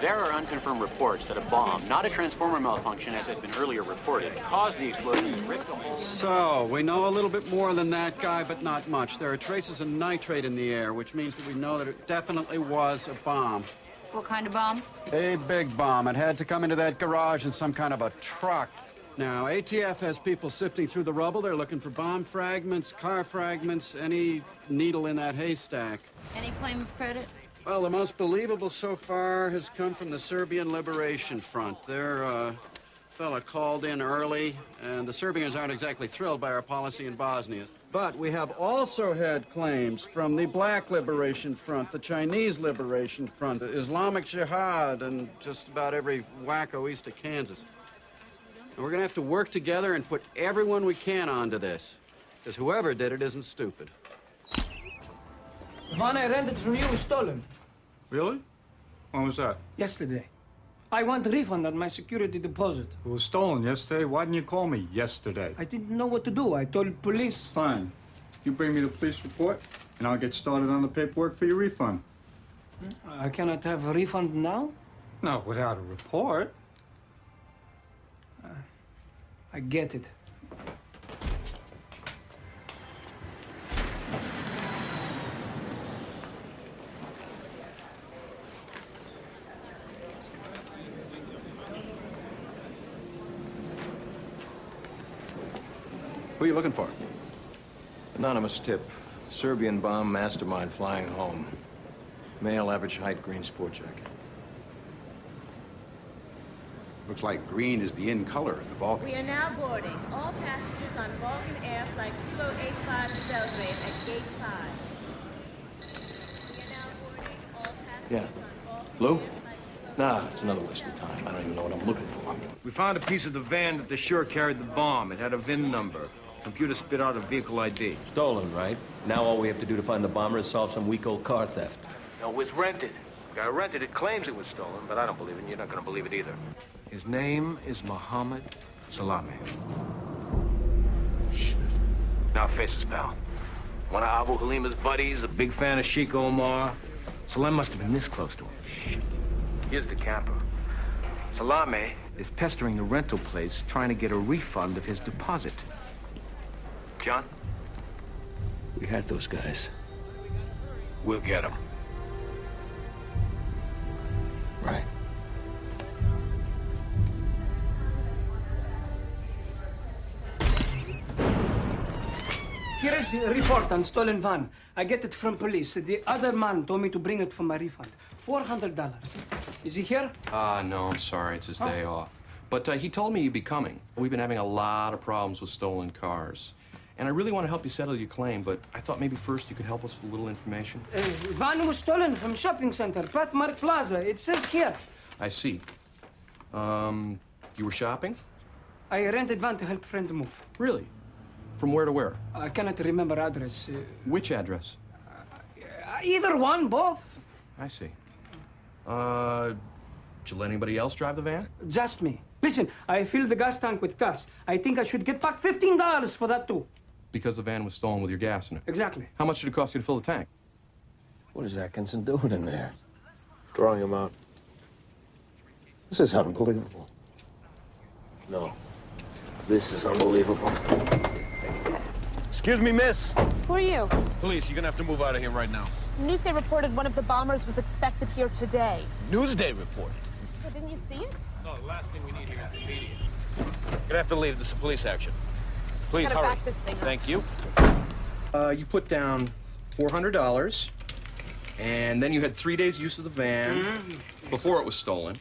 There are unconfirmed reports that a bomb, not a transformer malfunction as had been earlier reported, caused the explosion to rip the whole... So, we know a little bit more than that guy, but not much. There are traces of nitrate in the air, which means that we know that it definitely was a bomb. What kind of bomb? A big bomb. It had to come into that garage in some kind of a truck. Now, ATF has people sifting through the rubble. They're looking for bomb fragments, car fragments, any needle in that haystack. Any claim of credit? Well, the most believable so far has come from the Serbian Liberation Front. Their fella called in early, and the Serbians aren't exactly thrilled by our policy in Bosnia. But we have also had claims from the Black Liberation Front, the Chinese Liberation Front, the Islamic Jihad, and just about every wacko east of Kansas. And we're going to have to work together and put everyone we can onto this, because whoever did it isn't stupid. The van I rented from you was stolen. Really? When was that? Yesterday. I want a refund on my security deposit. It was stolen yesterday. Why didn't you call me yesterday? I didn't know what to do. I told police. Fine. You bring me the police report, and I'll get started on the paperwork for your refund. I cannot have a refund now? No, without a report. I get it. Who are you looking for? Anonymous tip. Serbian bomb mastermind flying home. Male, average height, green sport jacket. Looks like green is the in color in the Balkans. We are now boarding. All passengers on Balkan Air Flight 2085 to Belgrade at Gate 5. We are now boarding all passengers Yeah. Lou? Nah, it's another waste of time. I don't even know what I'm looking for. We found a piece of the van that the sure carried the bomb. It had a VIN number. Computer spit out a vehicle ID. Stolen, right? Now all we have to do to find the bomber is solve some weak old car theft. No, it was rented. The guy who rented it claims it was stolen, but I don't believe it, and you're not going to believe it either. His name is Mohammed Salame. Shit. Now face his pal. One of Abu Halima's buddies, a big fan of Sheikh Omar. Salem must have been this close to him. Shit. Here's the camper. Salame is pestering the rental place, trying to get a refund of his deposit. John? We had those guys. We'll get them. Right. Here is a report on stolen van. I get it from police. The other man told me to bring it for my refund. $400. Is he here? No, I'm sorry. It's his day off. But he told me you'd be coming. We've been having a lot of problems with stolen cars. And I really want to help you settle your claim, but I thought maybe first you could help us with a little information. Van was stolen from shopping center, Pathmark Plaza. It says here. I see. You were shopping? I rented van to help friend move. Really? From where to where? I cannot remember address. Which address? Either one, both. I see. Did you let anybody else drive the van? Just me. Listen, I filled the gas tank with gas. I think I should get back $15 for that too. Because the van was stolen with your gas in it? Exactly. How much did it cost you to fill the tank? What is Atkinson doing in there? Drawing him out. This is unbelievable. No. This is unbelievable. Excuse me, miss. Who are you? Police, you're gonna have to move out of here right now. Newsday reported one of the bombers was expected here today. Newsday reported. But didn't you see it? No, the last thing we need here is immediate. You're gonna have to leave. This is police action. Please, Gotta hurry. back this thing up. Thank you. You put down $400, and then you had 3 days use of the van before it was stolen.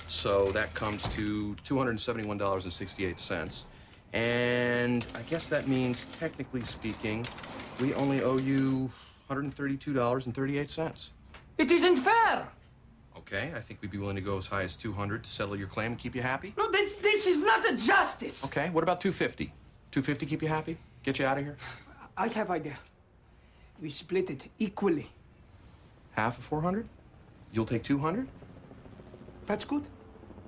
So that comes to $271.68. And I guess that means, technically speaking, we only owe you $132.38. It isn't fair! Okay, I think we'd be willing to go as high as $200 to settle your claim and keep you happy. No, this is not a justice! Okay, what about $250? $250 keep you happy? Get you out of here? I have idea. We split it equally. Half of 400? You'll take 200? That's good.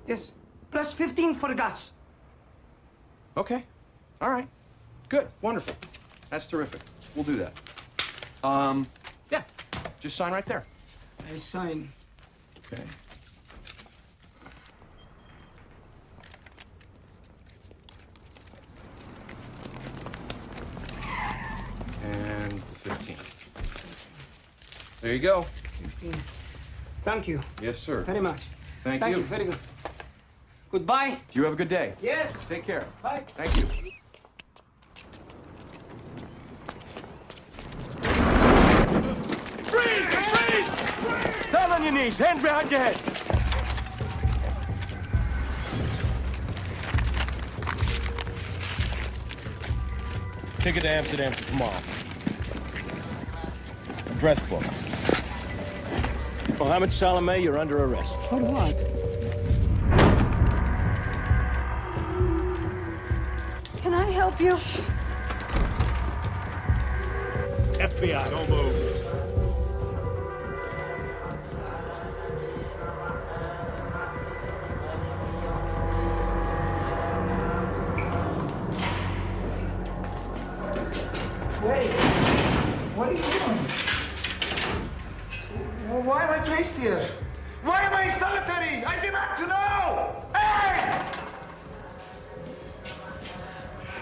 Yes. Plus 15 for gas. Okay. All right. Good. Wonderful. That's terrific. We'll do that. Yeah. Just sign right there. I sign. Okay. And 15. There you go. 15. Thank you. Yes, sir. Very much. Thank you. Very good. Goodbye. You have a good day. Yes. Take care. Bye. Thank you. Freeze! Freeze! Down on your knees. Hands behind your head. Ticket to Amsterdam for tomorrow. Address book. Mohammed Salem, you're under arrest. For what? Can I help you? FBI, don't move. Wait, what are you doing? Why am I placed here? Why am I solitary? I demand to know! Hey!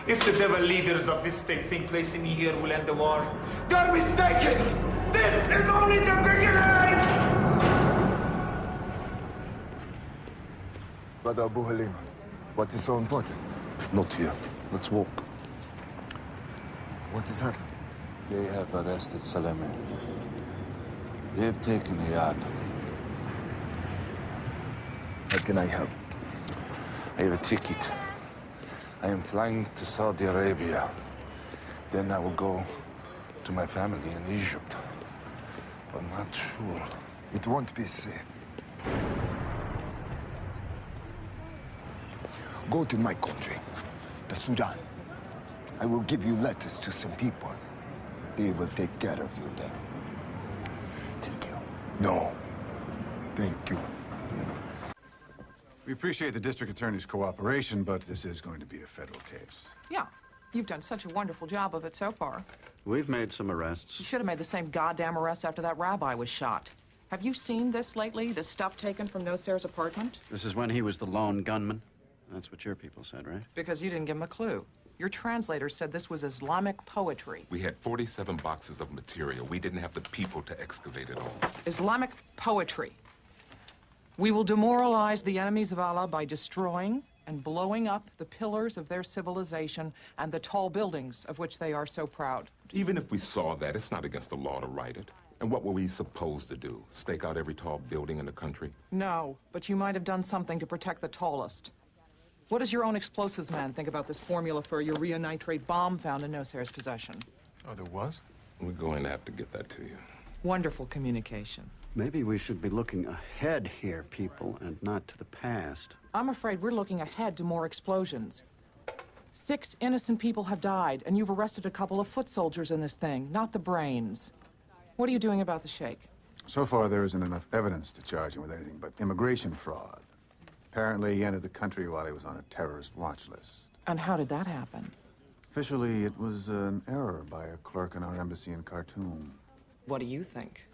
If the devil leaders of this state think placing me here will end the war, they're mistaken! This is only the beginning! Brother Abu Halima, what is so important? Not here. Let's walk. What has happened? They have arrested Salem. They have taken the yacht. How can I help? I have a ticket. I am flying to Saudi Arabia. Then I will go to my family in Egypt. But I'm not sure. It won't be safe. Go to my country, the Sudan. I will give you letters to some people. They will take care of you there. Thank you. No. Thank you. We appreciate the district attorney's cooperation, but this is going to be a federal case. Yeah. You've done such a wonderful job of it so far. We've made some arrests. You should have made the same goddamn arrest after that rabbi was shot. Have you seen this lately? The stuff taken from Noser's apartment? This is when he was the lone gunman. That's what your people said, right? Because you didn't give him a clue. Your translator said this was Islamic poetry. We had 47 boxes of material. We didn't have the people to excavate it all. Islamic poetry. We will demoralize the enemies of Allah by destroying and blowing up the pillars of their civilization and the tall buildings of which they are so proud. Even if we saw that, it's not against the law to write it. And what were we supposed to do? Stake out every tall building in the country? No, but you might have done something to protect the tallest. What does your own explosives man think about this formula for a urea nitrate bomb found in Noser's possession? Oh, there was? We're going to have to get that to you. Wonderful communication. Maybe we should be looking ahead here, people, and not to the past. I'm afraid we're looking ahead to more explosions. 6 innocent people have died, and you've arrested a couple of foot soldiers in this thing, not the brains. What are you doing about the sheikh? So far, there isn't enough evidence to charge him with anything but immigration fraud. Apparently, he entered the country while he was on a terrorist watch list. And how did that happen? Officially, it was an error by a clerk in our embassy in Khartoum. What do you think?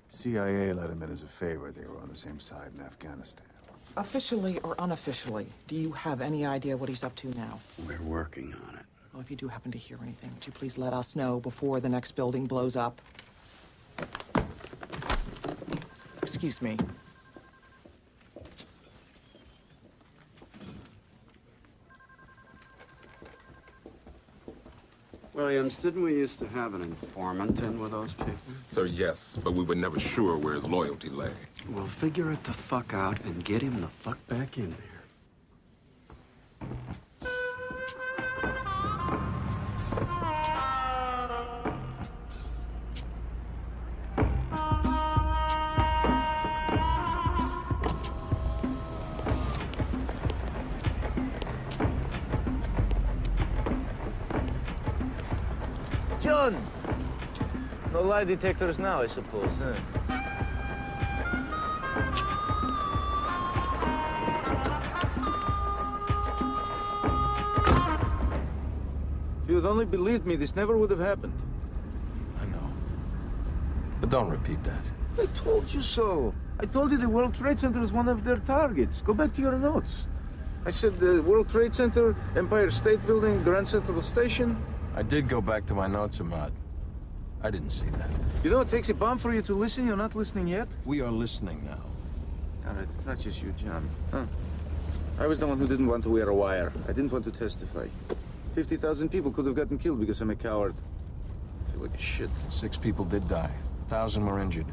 CIA let him in as a favor. They were on the same side in Afghanistan. Officially or unofficially, do you have any idea what he's up to now? We're working on it. Well, if you do happen to hear anything, would you please let us know before the next building blows up? Excuse me. Williams, didn't we used to have an informant in with those people? Sir, yes, but we were never sure where his loyalty lay. Well, figure it the fuck out and get him the fuck back in there. John! No lie detectors now, I suppose, huh? If you'd only believed me, this never would have happened. I know. But don't repeat that. I told you so. I told you the World Trade Center is one of their targets. Go back to your notes. I said the World Trade Center, Empire State Building, Grand Central Station. I did go back to my notes, Ahmad. I didn't see that. You know it takes a bomb for you to listen? You're not listening yet? We are listening now. All right, it's not just you, John. Huh? I was the one who didn't want to wear a wire. I didn't want to testify. 50,000 people could have gotten killed because I'm a coward. I feel like a shit. 6 people did die. 1,000 were injured.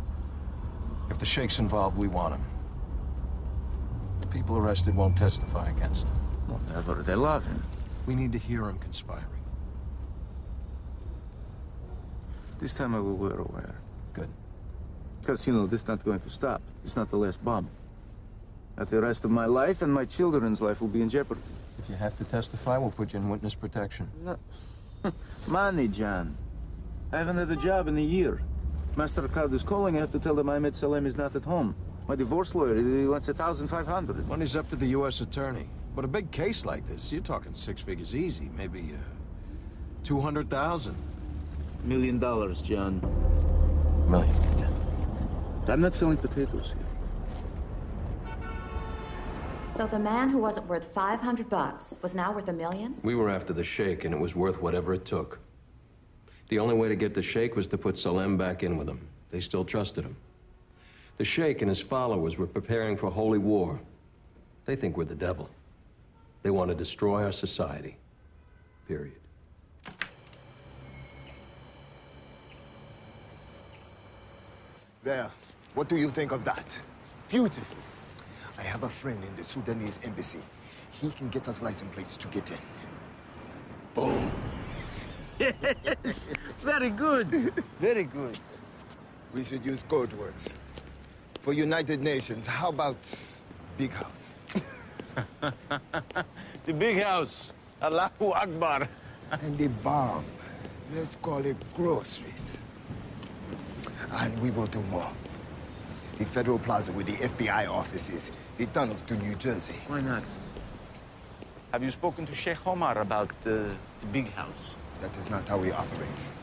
If the Sheikh's involved, we want him. The people arrested won't testify against him. Whatever, they love him. We need to hear him conspiring. This time I will wear a wire. Good. Because, you know, this is not going to stop. It's not the last bomb. That the rest of my life and my children's life will be in jeopardy. If you have to testify, we'll put you in witness protection. No. Money, John. I haven't had a job in a year. MasterCard is calling. I have to tell them Ahmed Salem is not at home. My divorce lawyer, he wants $1,500. Money's up to the U.S. attorney. But a big case like this, you're talking 6 figures easy. Maybe, 200,000. $1 million, John. Million. I'm not selling potatoes here. So the man who wasn't worth $500 was now worth $1 million? We were after the Sheikh, and it was worth whatever it took. The only way to get the Sheikh was to put Salem back in with him. They still trusted him. The Sheikh and his followers were preparing for holy war. They think we're the devil. They want to destroy our society. Period. There. What do you think of that? Beautiful. I have a friend in the Sudanese embassy. He can get us license plates to get in. Boom. Yes. Very good. Very good. We should use code words. For United Nations, how about big house? The big house. Allahu Akbar. And the bomb. Let's call it groceries. And we will do more. The Federal Plaza with the FBI offices, the tunnels to New Jersey. Why not? Have you spoken to Sheikh Omar about the big house? That is not how he operates.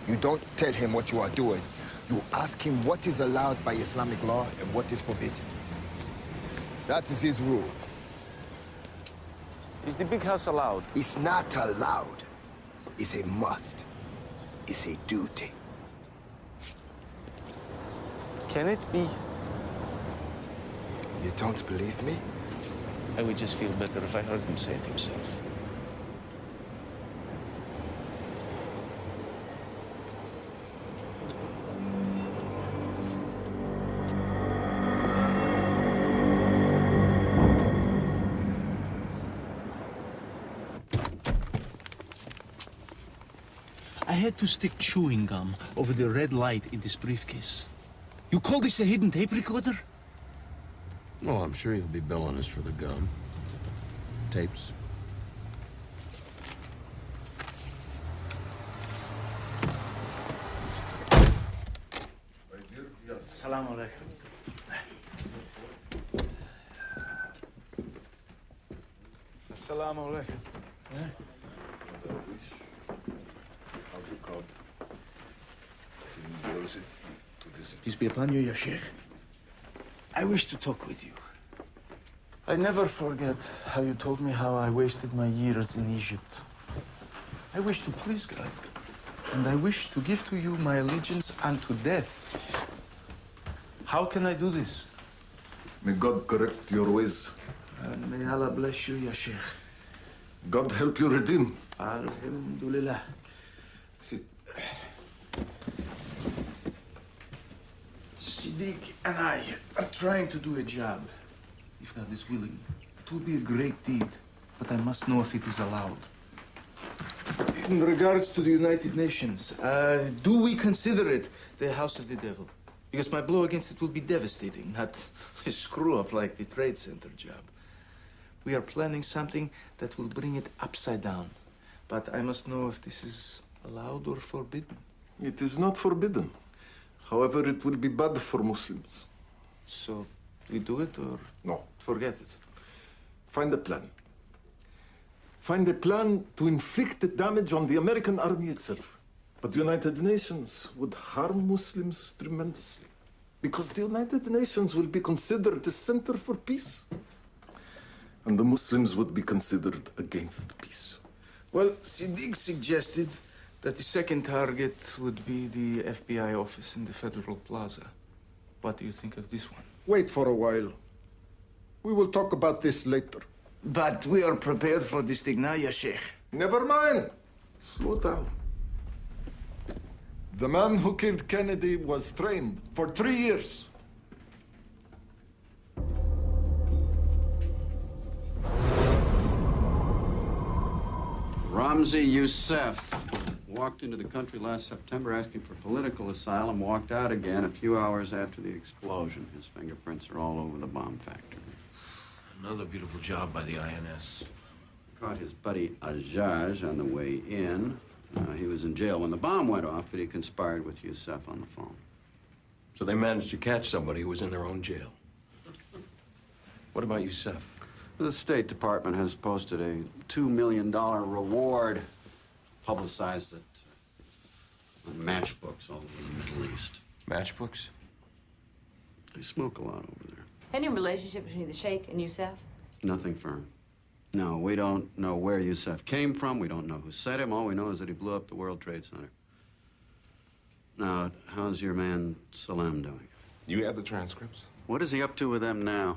You don't tell him what you are doing. You ask him what is allowed by Islamic law and what is forbidden. That is his rule. Is the big house allowed? It's not allowed. It's a must. It's a duty. Can it be? You don't believe me? I would just feel better if I heard him say it himself. I had to stick chewing gum over the red light in this briefcase. You call this a hidden tape recorder? Oh, I'm sure you'll be billing us for the gum. Tapes. Assalamu alaikum. Assalamu alaikum. Peace be upon you, Ya Sheikh. I wish to talk with you. I never forget how you told me how I wasted my years in Egypt. I wish to please God, and I wish to give to you my allegiance unto death. How can I do this? May God correct your ways. And may Allah bless you, Ya Sheikh. God help you redeem. Alhamdulillah. Sit. Siddiq and I are trying to do a job. If God is willing, it will be a great deed, but I must know if it is allowed. In regards to the United Nations, do we consider it the house of the devil? Because my blow against it will be devastating, not a screw-up like the Trade Center job. We are planning something that will bring it upside down. But I must know if this is allowed or forbidden. It is not forbidden. However, it will be bad for Muslims. So, we do it or no? Forget it. Find a plan. Find a plan to inflict the damage on the American army itself. But the United Nations would harm Muslims tremendously. Because the United Nations will be considered the center for peace. And the Muslims would be considered against peace. Well, Siddiq suggested that the second target would be the FBI office in the Federal Plaza. What do you think of this one? Wait for a while. We will talk about this later. But we are prepared for this thing now, Ya Sheikh. Never mind. Slow down. The man who killed Kennedy was trained for 3 years. Ramzi Yousef walked into the country last September asking for political asylum, walked out again a few hours after the explosion. His fingerprints are all over the bomb factory. Another beautiful job by the INS. Caught his buddy Ajaj on the way in. He was in jail when the bomb went off, but he conspired with Yousef on the phone. So they managed to catch somebody who was in their own jail. What about Yousef? The State Department has posted a $2 million reward, publicized it on matchbooks all over the Middle East. Matchbooks? They smoke a lot over there. Any relationship between the Sheikh and Yousef? Nothing firm. No, we don't know where Yousef came from. We don't know who sent him. All we know is that he blew up the World Trade Center. Now, how's your man Salem doing? You have the transcripts? What is he up to with them now?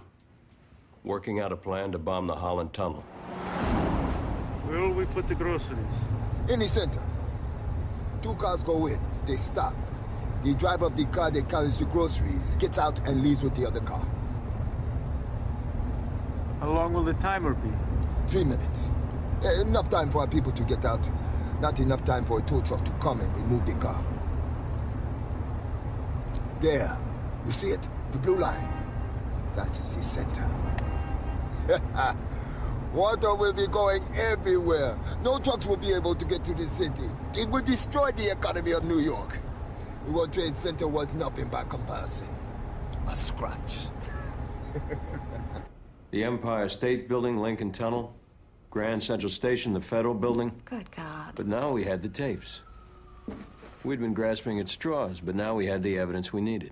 Working out a plan to bomb the Holland Tunnel. Where will we put the groceries? In the center. 2 cars go in. They stop. The driver of the car that carries the groceries gets out and leaves with the other car. How long will the timer be? 3 minutes. Enough time for our people to get out. Not enough time for a tow truck to come and remove the car. There. You see it? The blue line. That is the center. Water will be going everywhere. No trucks will be able to get to the city. It will destroy the economy of New York. The World Trade Center was nothing by comparison. A scratch. The Empire State Building, Lincoln Tunnel, Grand Central Station, the Federal Building. Good God. But now we had the tapes. We'd been grasping at straws, but now we had the evidence we needed.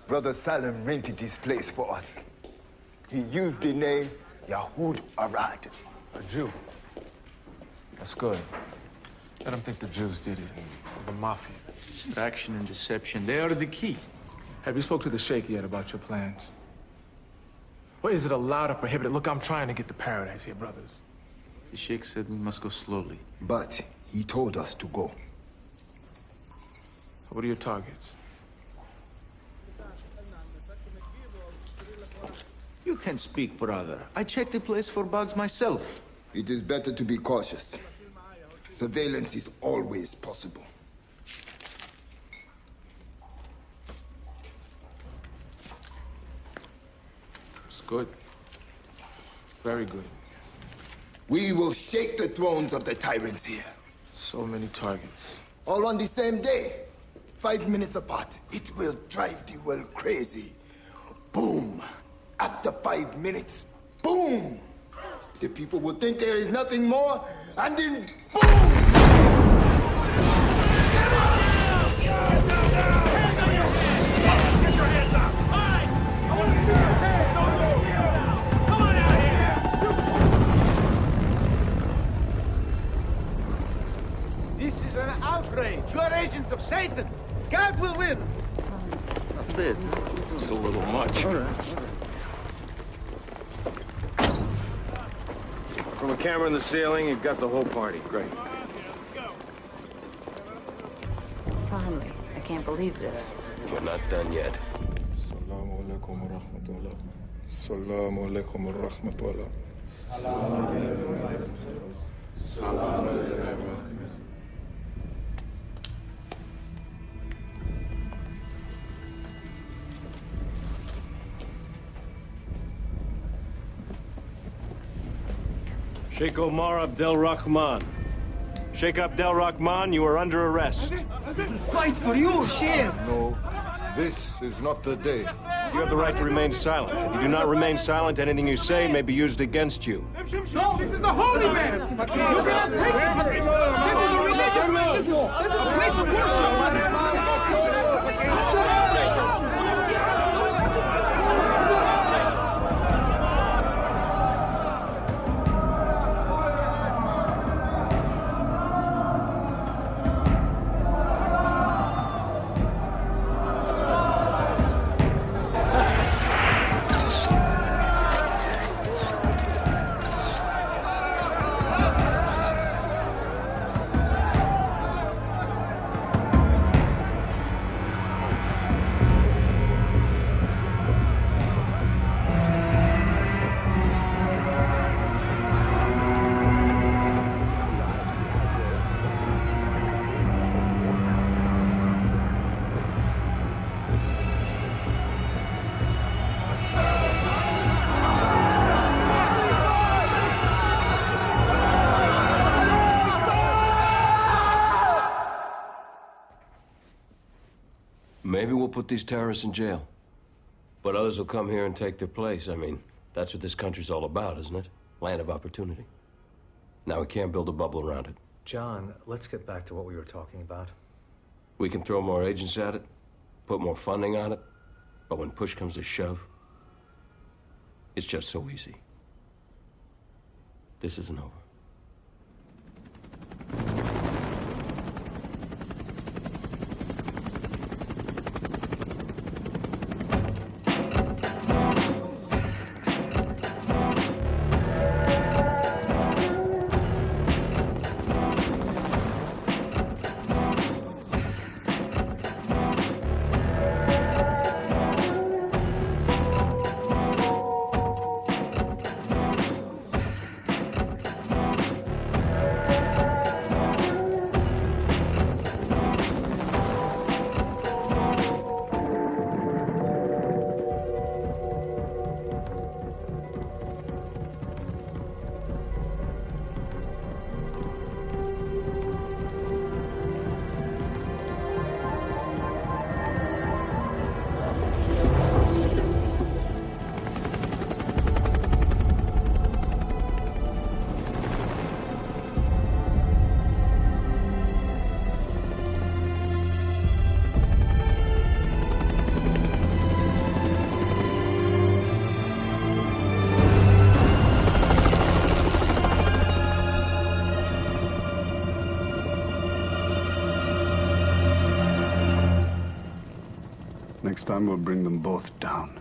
Brother Salem rented this place for us. He used the name Yahud Arad. A Jew. That's good. Let them think the Jews did it. Or the Mafia. Distraction and deception, they are the key. Have you spoke to the Sheikh yet about your plans? Or is it allowed or prohibited? Look, I'm trying to get to paradise here, brothers. The Sheikh said we must go slowly. But he told us to go. What are your targets? You can speak, brother. I checked the place for bugs myself. It is better to be cautious. Surveillance is always possible. It's good. Very good. We will shake the thrones of the tyrants here. So many targets. All on the same day. 5 minutes apart. It will drive the world crazy. Boom. After 5 minutes, boom. The people will think there is nothing more, and then boom! This is an outrage. You are agents of Satan. God will win. A bit. It's a little much. From a camera in the ceiling, you've got the whole party. Great. Finally. I can't believe this. We're not done yet. Assalamu alaikum wa rahmatullah. Assalamu alaikum wa rahmatullah. Sheikh Omar Abdel Rahman. Sheikh Abdel Rahman, you are under arrest. Fight for you, Sheikh! No, this is not the day. You have the right to remain silent. If you do not remain silent, anything you say may be used against you. No, this is a holy man. You cannot take it. This is a religious man. This is a place of worship. Maybe we'll put these terrorists in jail. But others will come here and take their place. I mean, that's what this country's all about, isn't it? Land of opportunity. Now we can't build a bubble around it. John, let's get back to what we were talking about. We can throw more agents at it, put more funding on it, but when push comes to shove, it's just so easy. This isn't over. Next time, we'll bring them both down.